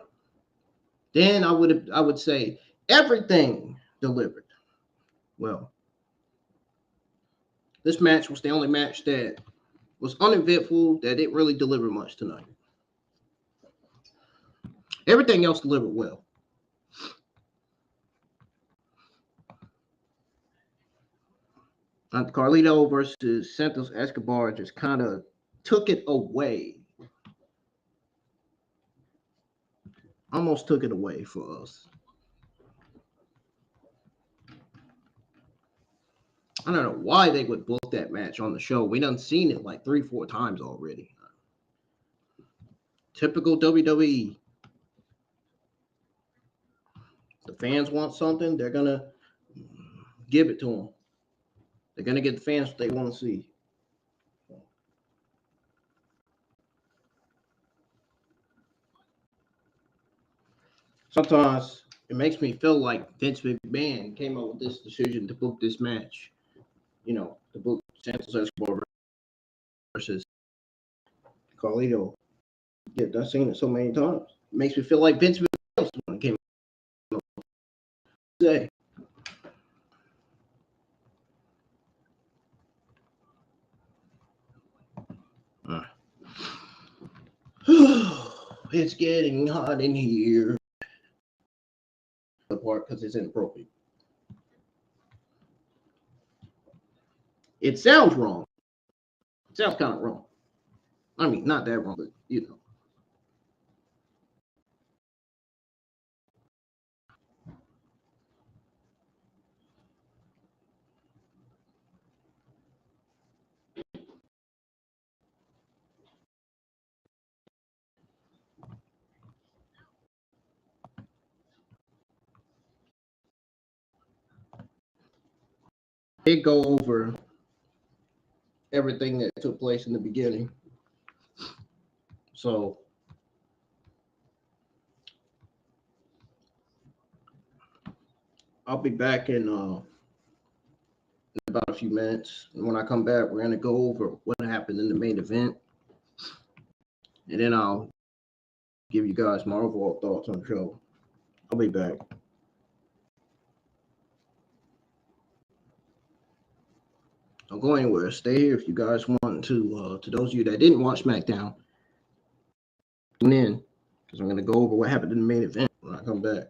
then I would say everything delivered. Well, this match was the only match that was uneventful, that didn't really deliver much tonight. Everything else delivered well. Carlito versus Santos Escobar just kind of took it away. Almost took it away for us. I don't know why they would book that match on the show. We done seen it like 3-4 times already. Typical WWE. The fans want something, they're going to give it to them. They're going to get the fans what they want to see. Sometimes it makes me feel like Vince McMahon came up with this decision to book this match. You know, to book Santos Escobar versus Carlito. Yeah, I've seen it so many times. It makes me feel like Vince McMahon came up with this. It's getting hot in here. The part because it's inappropriate. It sounds wrong. It sounds kind of wrong. I mean, not that wrong, but you know. It go over everything that took place in the beginning. So I'll be back in about a few minutes. And when I come back, we're going to go over what happened in the main event. And then I'll give you guys my overall thoughts on the show. I'll be back. Don't go anywhere. Stay here if you guys want to. To those of you that didn't watch SmackDown, tune in because I'm going to go over what happened in the main event when I come back.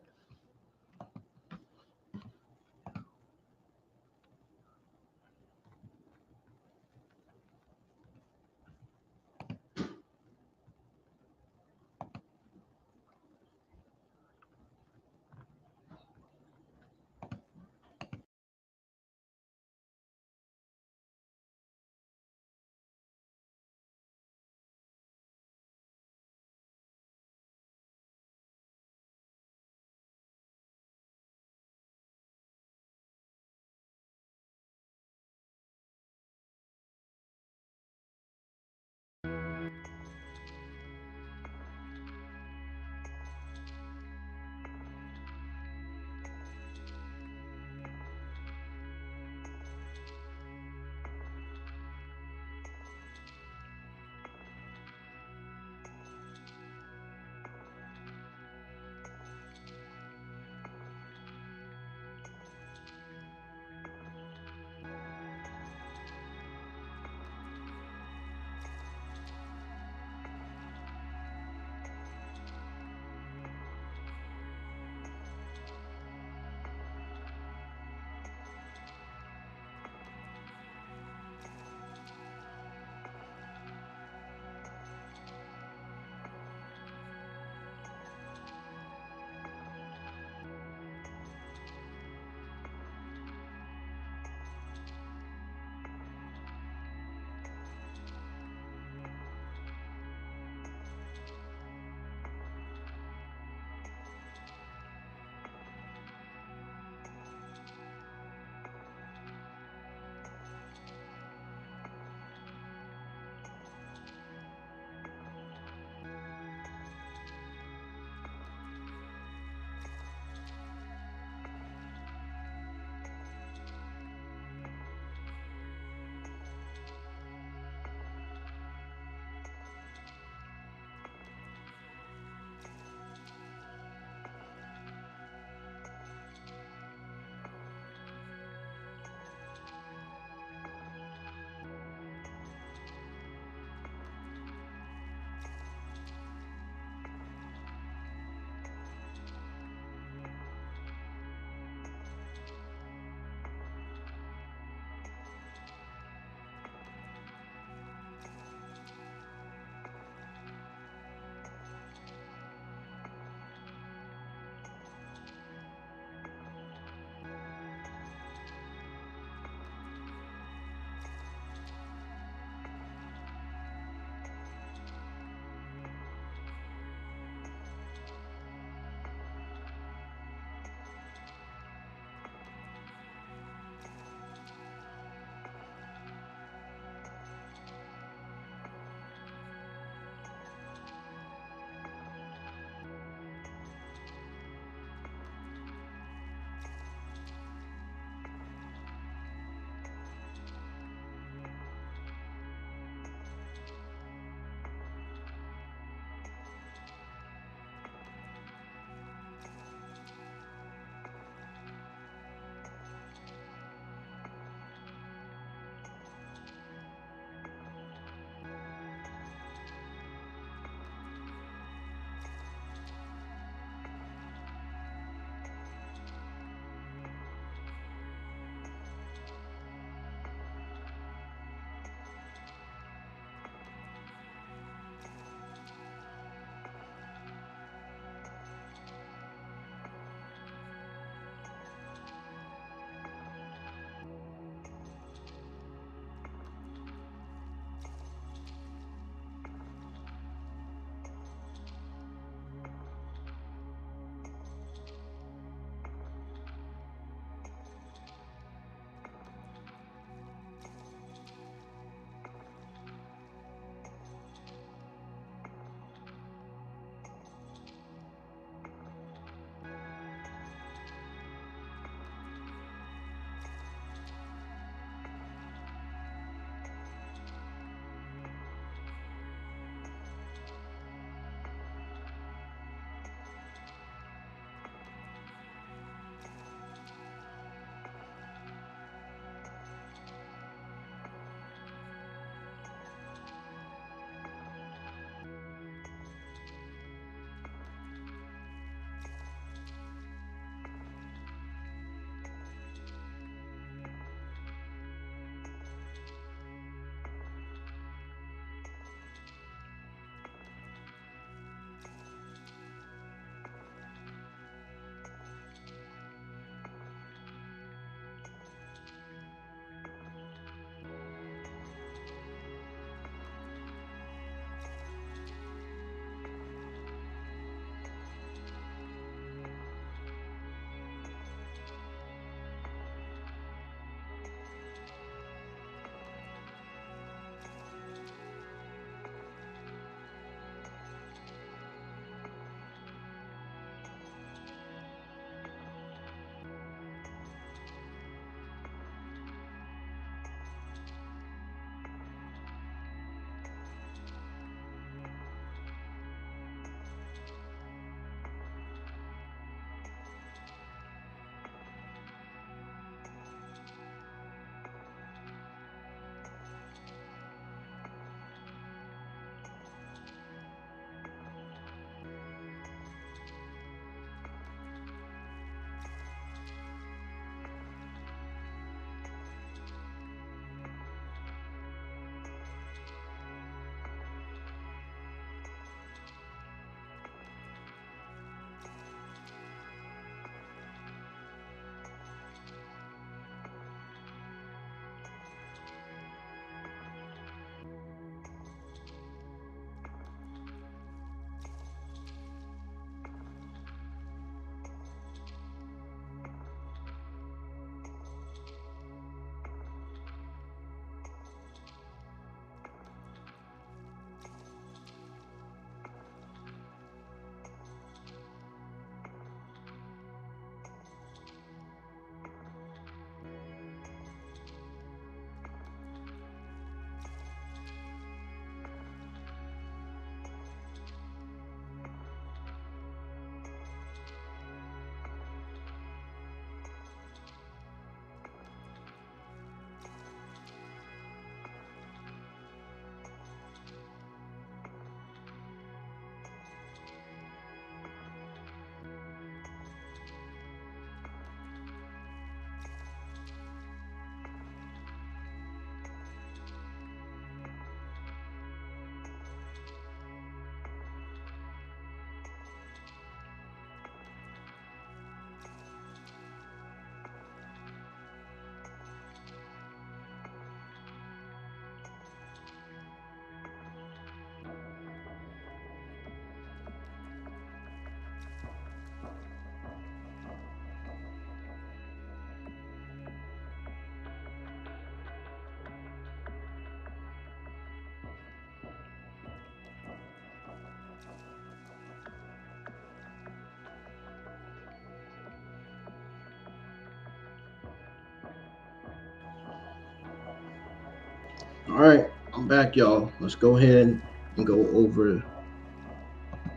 All right, I'm back, y'all. Let's go ahead and go over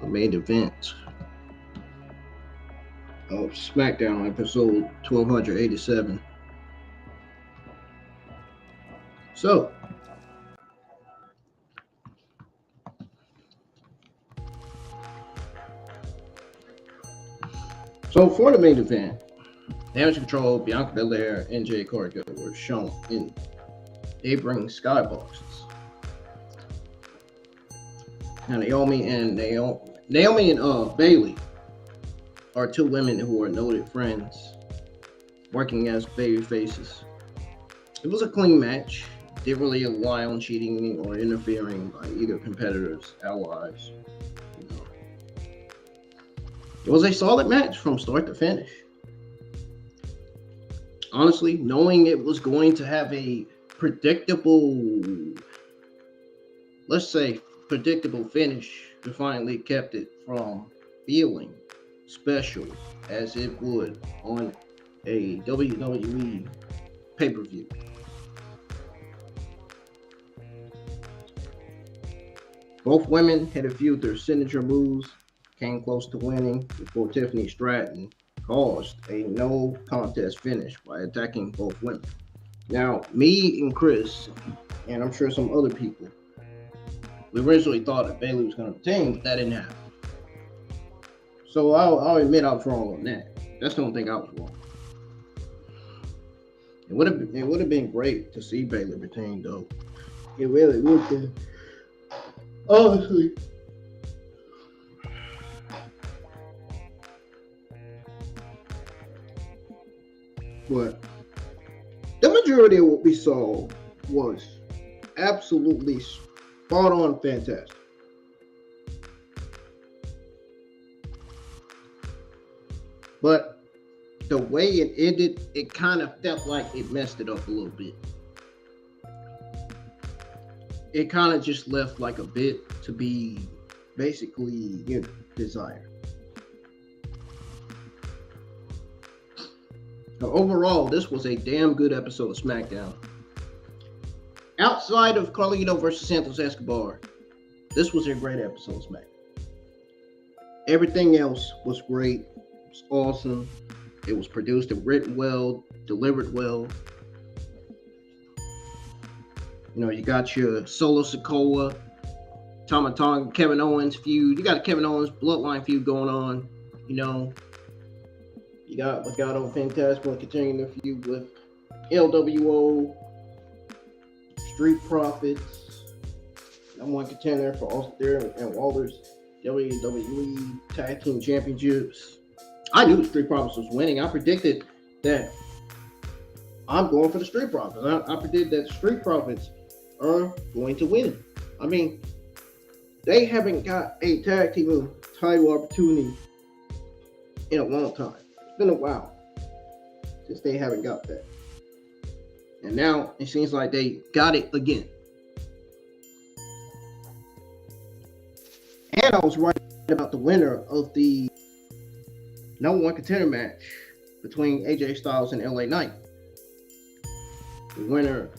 the main event of SmackDown episode 1287. So, for the main event, Damage Control, Bianca Belair, and Jay Cargill were shown in neighboring skyboxes. Now, Naomi and Bayley are two women who are noted friends, working as baby faces. It was a clean match. Didn't really rely on cheating or interfering by either competitors' allies. It was a solid match from start to finish. Honestly, knowing it was going to have a predictable finish, finally kept it from feeling special as it would on a WWE pay-per-view. Both women had a few of their signature moves, came close to winning before Tiffany Stratton caused a no contest finish by attacking both women. Now, me and Chris, and I'm sure some other people, we originally thought that Bayley was going to retain, but that didn't happen. So I'll admit I was wrong on that. That's the only thing I was wrong. It would have been great to see Bayley retain, though. It really would have. Honestly. But the majority of what we saw was absolutely spot on fantastic. But the way it ended, it kind of felt like it messed it up a little bit. It kind of just left like a bit to be basically, desired. So overall, this was a damn good episode of SmackDown. Outside of Carlito versus Santos Escobar, this was a great episode of SmackDown. Everything else was great. It was awesome. It was produced and written well, delivered well. You got your Solo Sikoa, Tama Tonga, Kevin Owens feud. You got a Kevin Owens bloodline feud going on. You got Legado Del Fantasma continuing the feud with LWO, Street Profits, #1 contender for Austin and Walter's WWE Tag Team Championships. I knew the Street Profits was winning. I predicted that I'm going for the Street Profits. I predicted that Street Profits are going to win. I mean, they haven't got a tag team title opportunity in a long time. It's been a while since they haven't got that. And now it seems like they got it again. And I was right about the winner of the #1 contender match between AJ Styles and LA Knight. The winner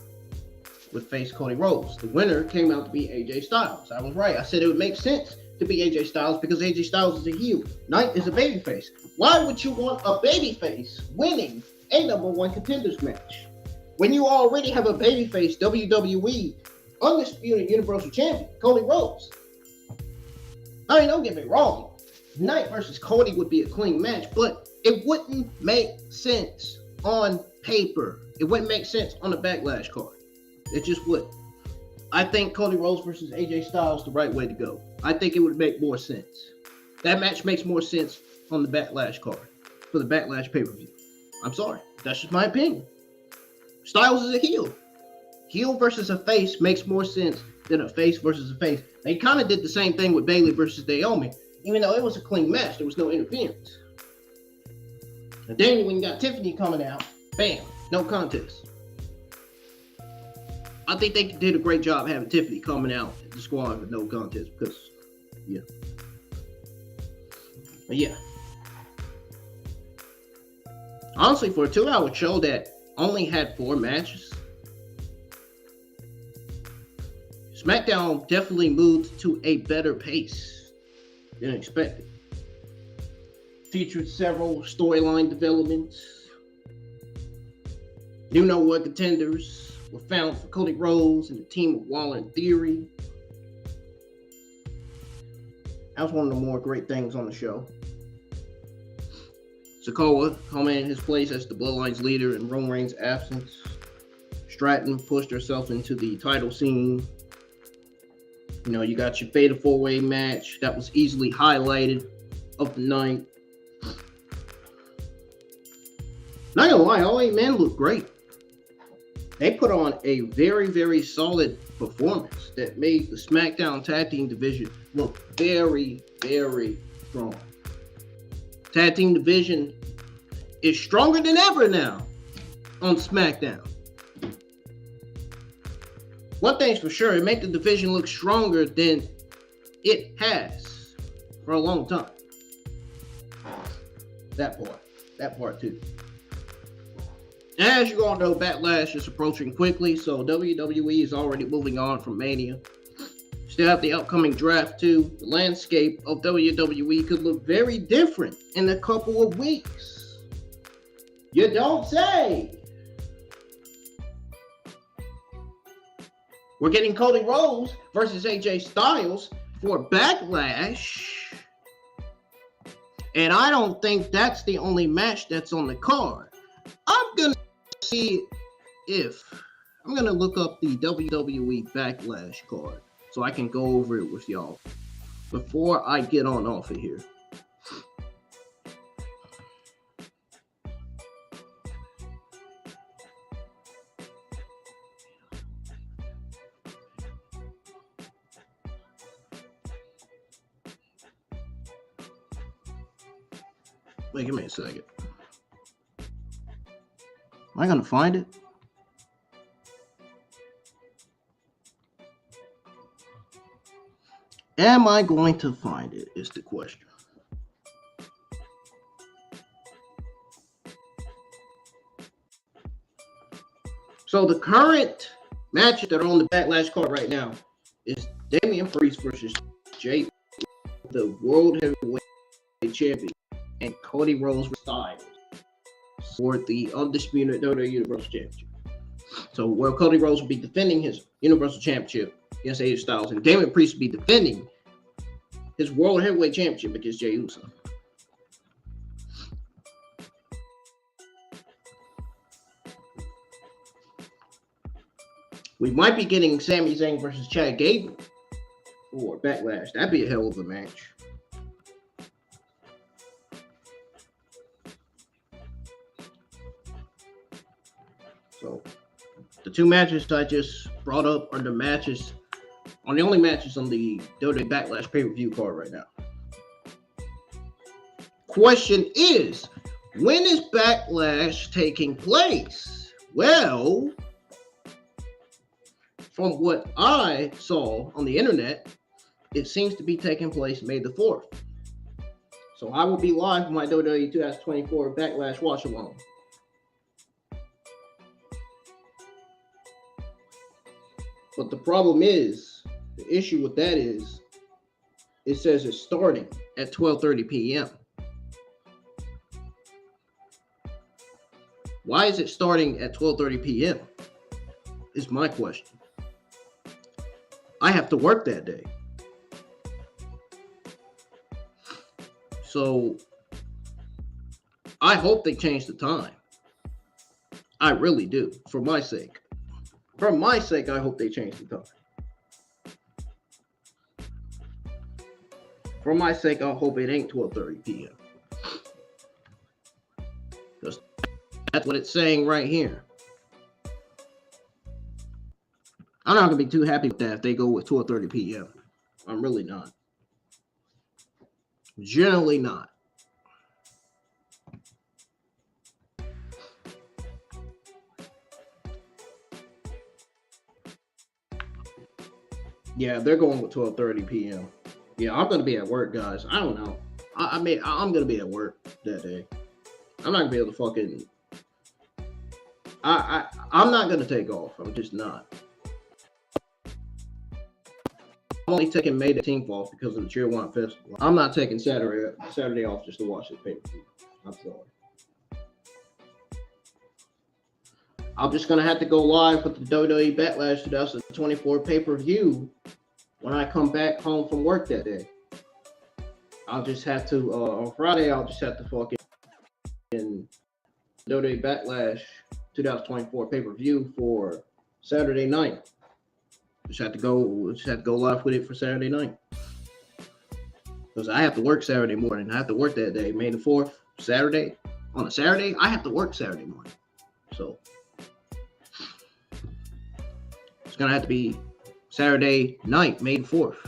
would face Cody Rhodes. The winner came out to be AJ Styles. I was right. I said it would make sense to be AJ Styles because AJ Styles is a heel. Knight is a babyface. Why would you want a babyface winning a #1 contenders match when you already have a babyface WWE undisputed Universal Champion, Cody Rhodes? I mean, don't get me wrong. Knight versus Cody would be a clean match, but it wouldn't make sense on paper. It wouldn't make sense on the Backlash card. It just wouldn't. I think Cody Rhodes versus AJ Styles is the right way to go. I think it would make more sense. That match makes more sense on the Backlash card for the Backlash pay-per-view. I'm sorry. That's just my opinion. Styles is a heel. Heel versus a face makes more sense than a face versus a face. They kind of did the same thing with Bayley versus Naomi, even though it was a clean match. There was no interference. And then when you got Tiffany coming out, bam, no contest. I think they did a great job having Tiffany coming out at the squad with no contest because, But yeah. Honestly, for a 2-hour show that only had 4 matches, SmackDown definitely moved to a better pace than expected. Featured several storyline developments. You know what contenders were found for Cody Rhodes and the team of Waller and Theory. That was one of the more great things on the show. Sikoa coming in his place as the Bloodline's leader in Roman Reigns' absence. Stratton pushed herself into the title scene. You know, you got your Fatal 4-Way match that was easily highlighted of the night. Not gonna lie, all 8 men look great. They put on a very, very solid performance that made the SmackDown Tag Team division look very, very strong. Tag Team division is stronger than ever now on SmackDown. One thing's for sure, it makes the division look stronger than it has for a long time. That part too. As you all know, Backlash is approaching quickly, so WWE is already moving on from Mania. Still have the upcoming draft too. The landscape of WWE could look very different in a couple of weeks. You don't say. We're getting Cody Rhodes versus AJ Styles for Backlash. And I don't think that's the only match that's on the card. I'm going to see if I'm going to look up the WWE Backlash card so I can go over it with y'all before I get on off of here. Wait, give me a second. Am I going to find it? Am I going to find it is the question. So the current matches that are on the Backlash card right now is Damian Priest versus Jay, the World Heavyweight Champion, and Cody Rhodes versus Styles for the undisputed WWE Universal Championship. So where Cody Rhodes will be defending his Universal Championship against AJ Styles, and Damian Priest will be defending his World Heavyweight Championship against Jey Uso. We might be getting Sami Zayn versus Chad Gable for Backlash. That'd be a hell of a match. So the two matches I just brought up are the only matches on the WWE Backlash pay-per-view card right now. Question is, when is Backlash taking place? Well, from what I saw on the internet, it seems to be taking place May the 4th. So I will be live for my WWE 2024 Backlash watch-along. But the problem is, the issue with that is, it says it's starting at 12:30 p.m. Why is it starting at 12:30 p.m. is my question. I have to work that day. So I hope they change the time. I really do, for my sake. For my sake, I hope they change the time. For my sake, I hope it ain't 12:30 p.m. Because that's what it's saying right here. I'm not going to be too happy with that if they go with 12:30 p.m. I'm really not. Generally not. Yeah, they're going with 12:30 p.m. Yeah, I'm going to be at work, guys. I don't know. I mean, I'm going to be at work that day. I'm not going to be able to fucking... I'm not going to take off. I'm just not. only taking May the 18th off because of the Tier 1 Festival. I'm not taking Saturday off just to watch this pay-per-view. I'm sorry. I'm just going to have to go live with the WWE Backlash 2024 pay-per-view when I come back home from work that day. I'll just have to, on Friday, I'll just have to fucking WWE Backlash 2024 pay-per-view for Saturday night. Just have to go live with it for Saturday night. Because I have to work Saturday morning. I have to work that day, May the 4th, Saturday. On a Saturday, I have to work Saturday morning. So it's going to have to be Saturday night, May the 4th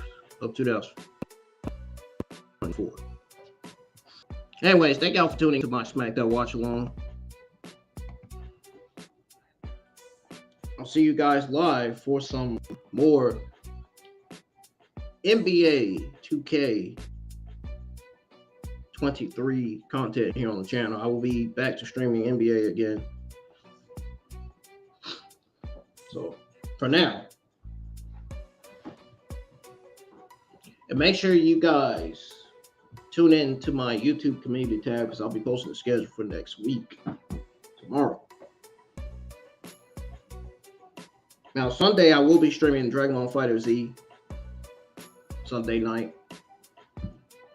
of 2024. Anyways, thank y'all for tuning to my SmackDown Watch Along. I'll see you guys live for some more NBA 2K23 content here on the channel. I will be back to streaming NBA again. So, for now. And make sure you guys tune in to my YouTube community tab because I'll be posting the schedule for next week, tomorrow. Now, Sunday, I will be streaming Dragon Ball FighterZ Sunday night.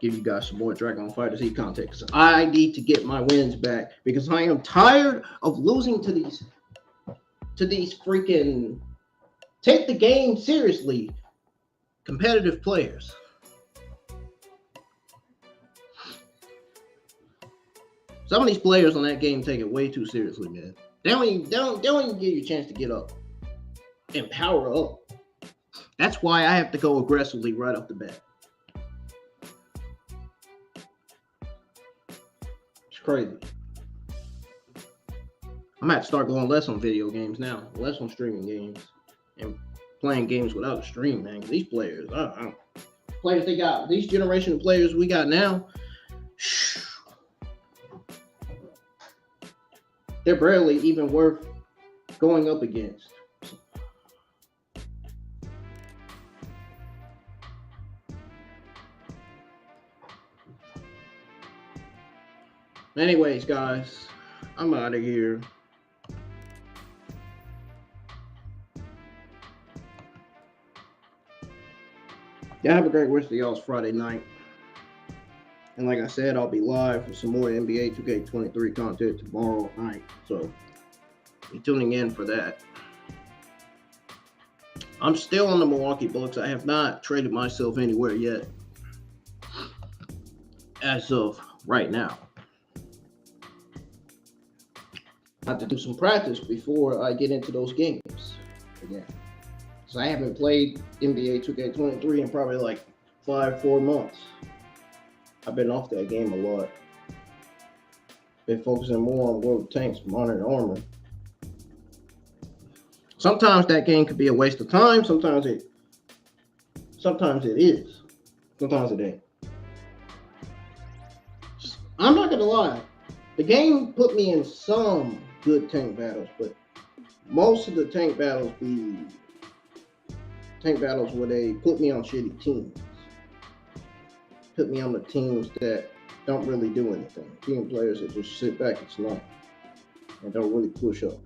Give you guys some more Dragon Ball FighterZ content because I need to get my wins back because I am tired of losing to these freaking take the game seriously competitive players. Some of these players on that game take it way too seriously, man. They don't even give you a chance to get up and power up. That's why I have to go aggressively right off the bat. It's crazy. I'm gonna have to start going less on video games now, less on streaming games, and playing games without a stream, man. These players, players they got, these generation of players we got now, they're barely even worth going up against. Anyways, guys, I'm out of here. Yeah, have a great rest of y'all's Friday night. And like I said, I'll be live for some more NBA 2K23 content tomorrow night. So be tuning in for that. I'm still on the Milwaukee Bucks. I have not traded myself anywhere yet as of right now. I have to do some practice before I get into those games again. So I haven't played NBA 2K23 in probably like 4 months. I've been off that game a lot. Been focusing more on World of Tanks, Modern Armor. Sometimes that game could be a waste of time. Sometimes it is. Sometimes it ain't. I'm not gonna lie. The game put me in some good tank battles, but most of the tank battles be tank battles where they put me on shitty teams. Put me on the teams that don't really do anything. Team players that just sit back and snipe and don't really push up.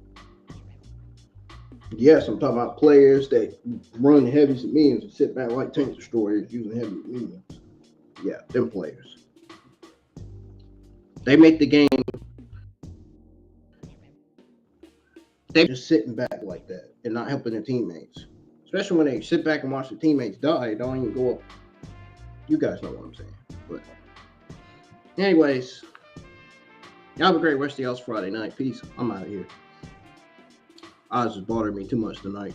Yes, I'm talking about players that run heavies and mediums and sit back like tank destroyers using heavy and mediums. Yeah, them players. They make the game. They're just sitting back like that and not helping their teammates. Especially when they sit back and watch their teammates die, don't even go up. You guys know what I'm saying. But anyways, y'all have a great rest of y'all's Friday night. Peace. I'm out of here. Odds is bothering me too much tonight.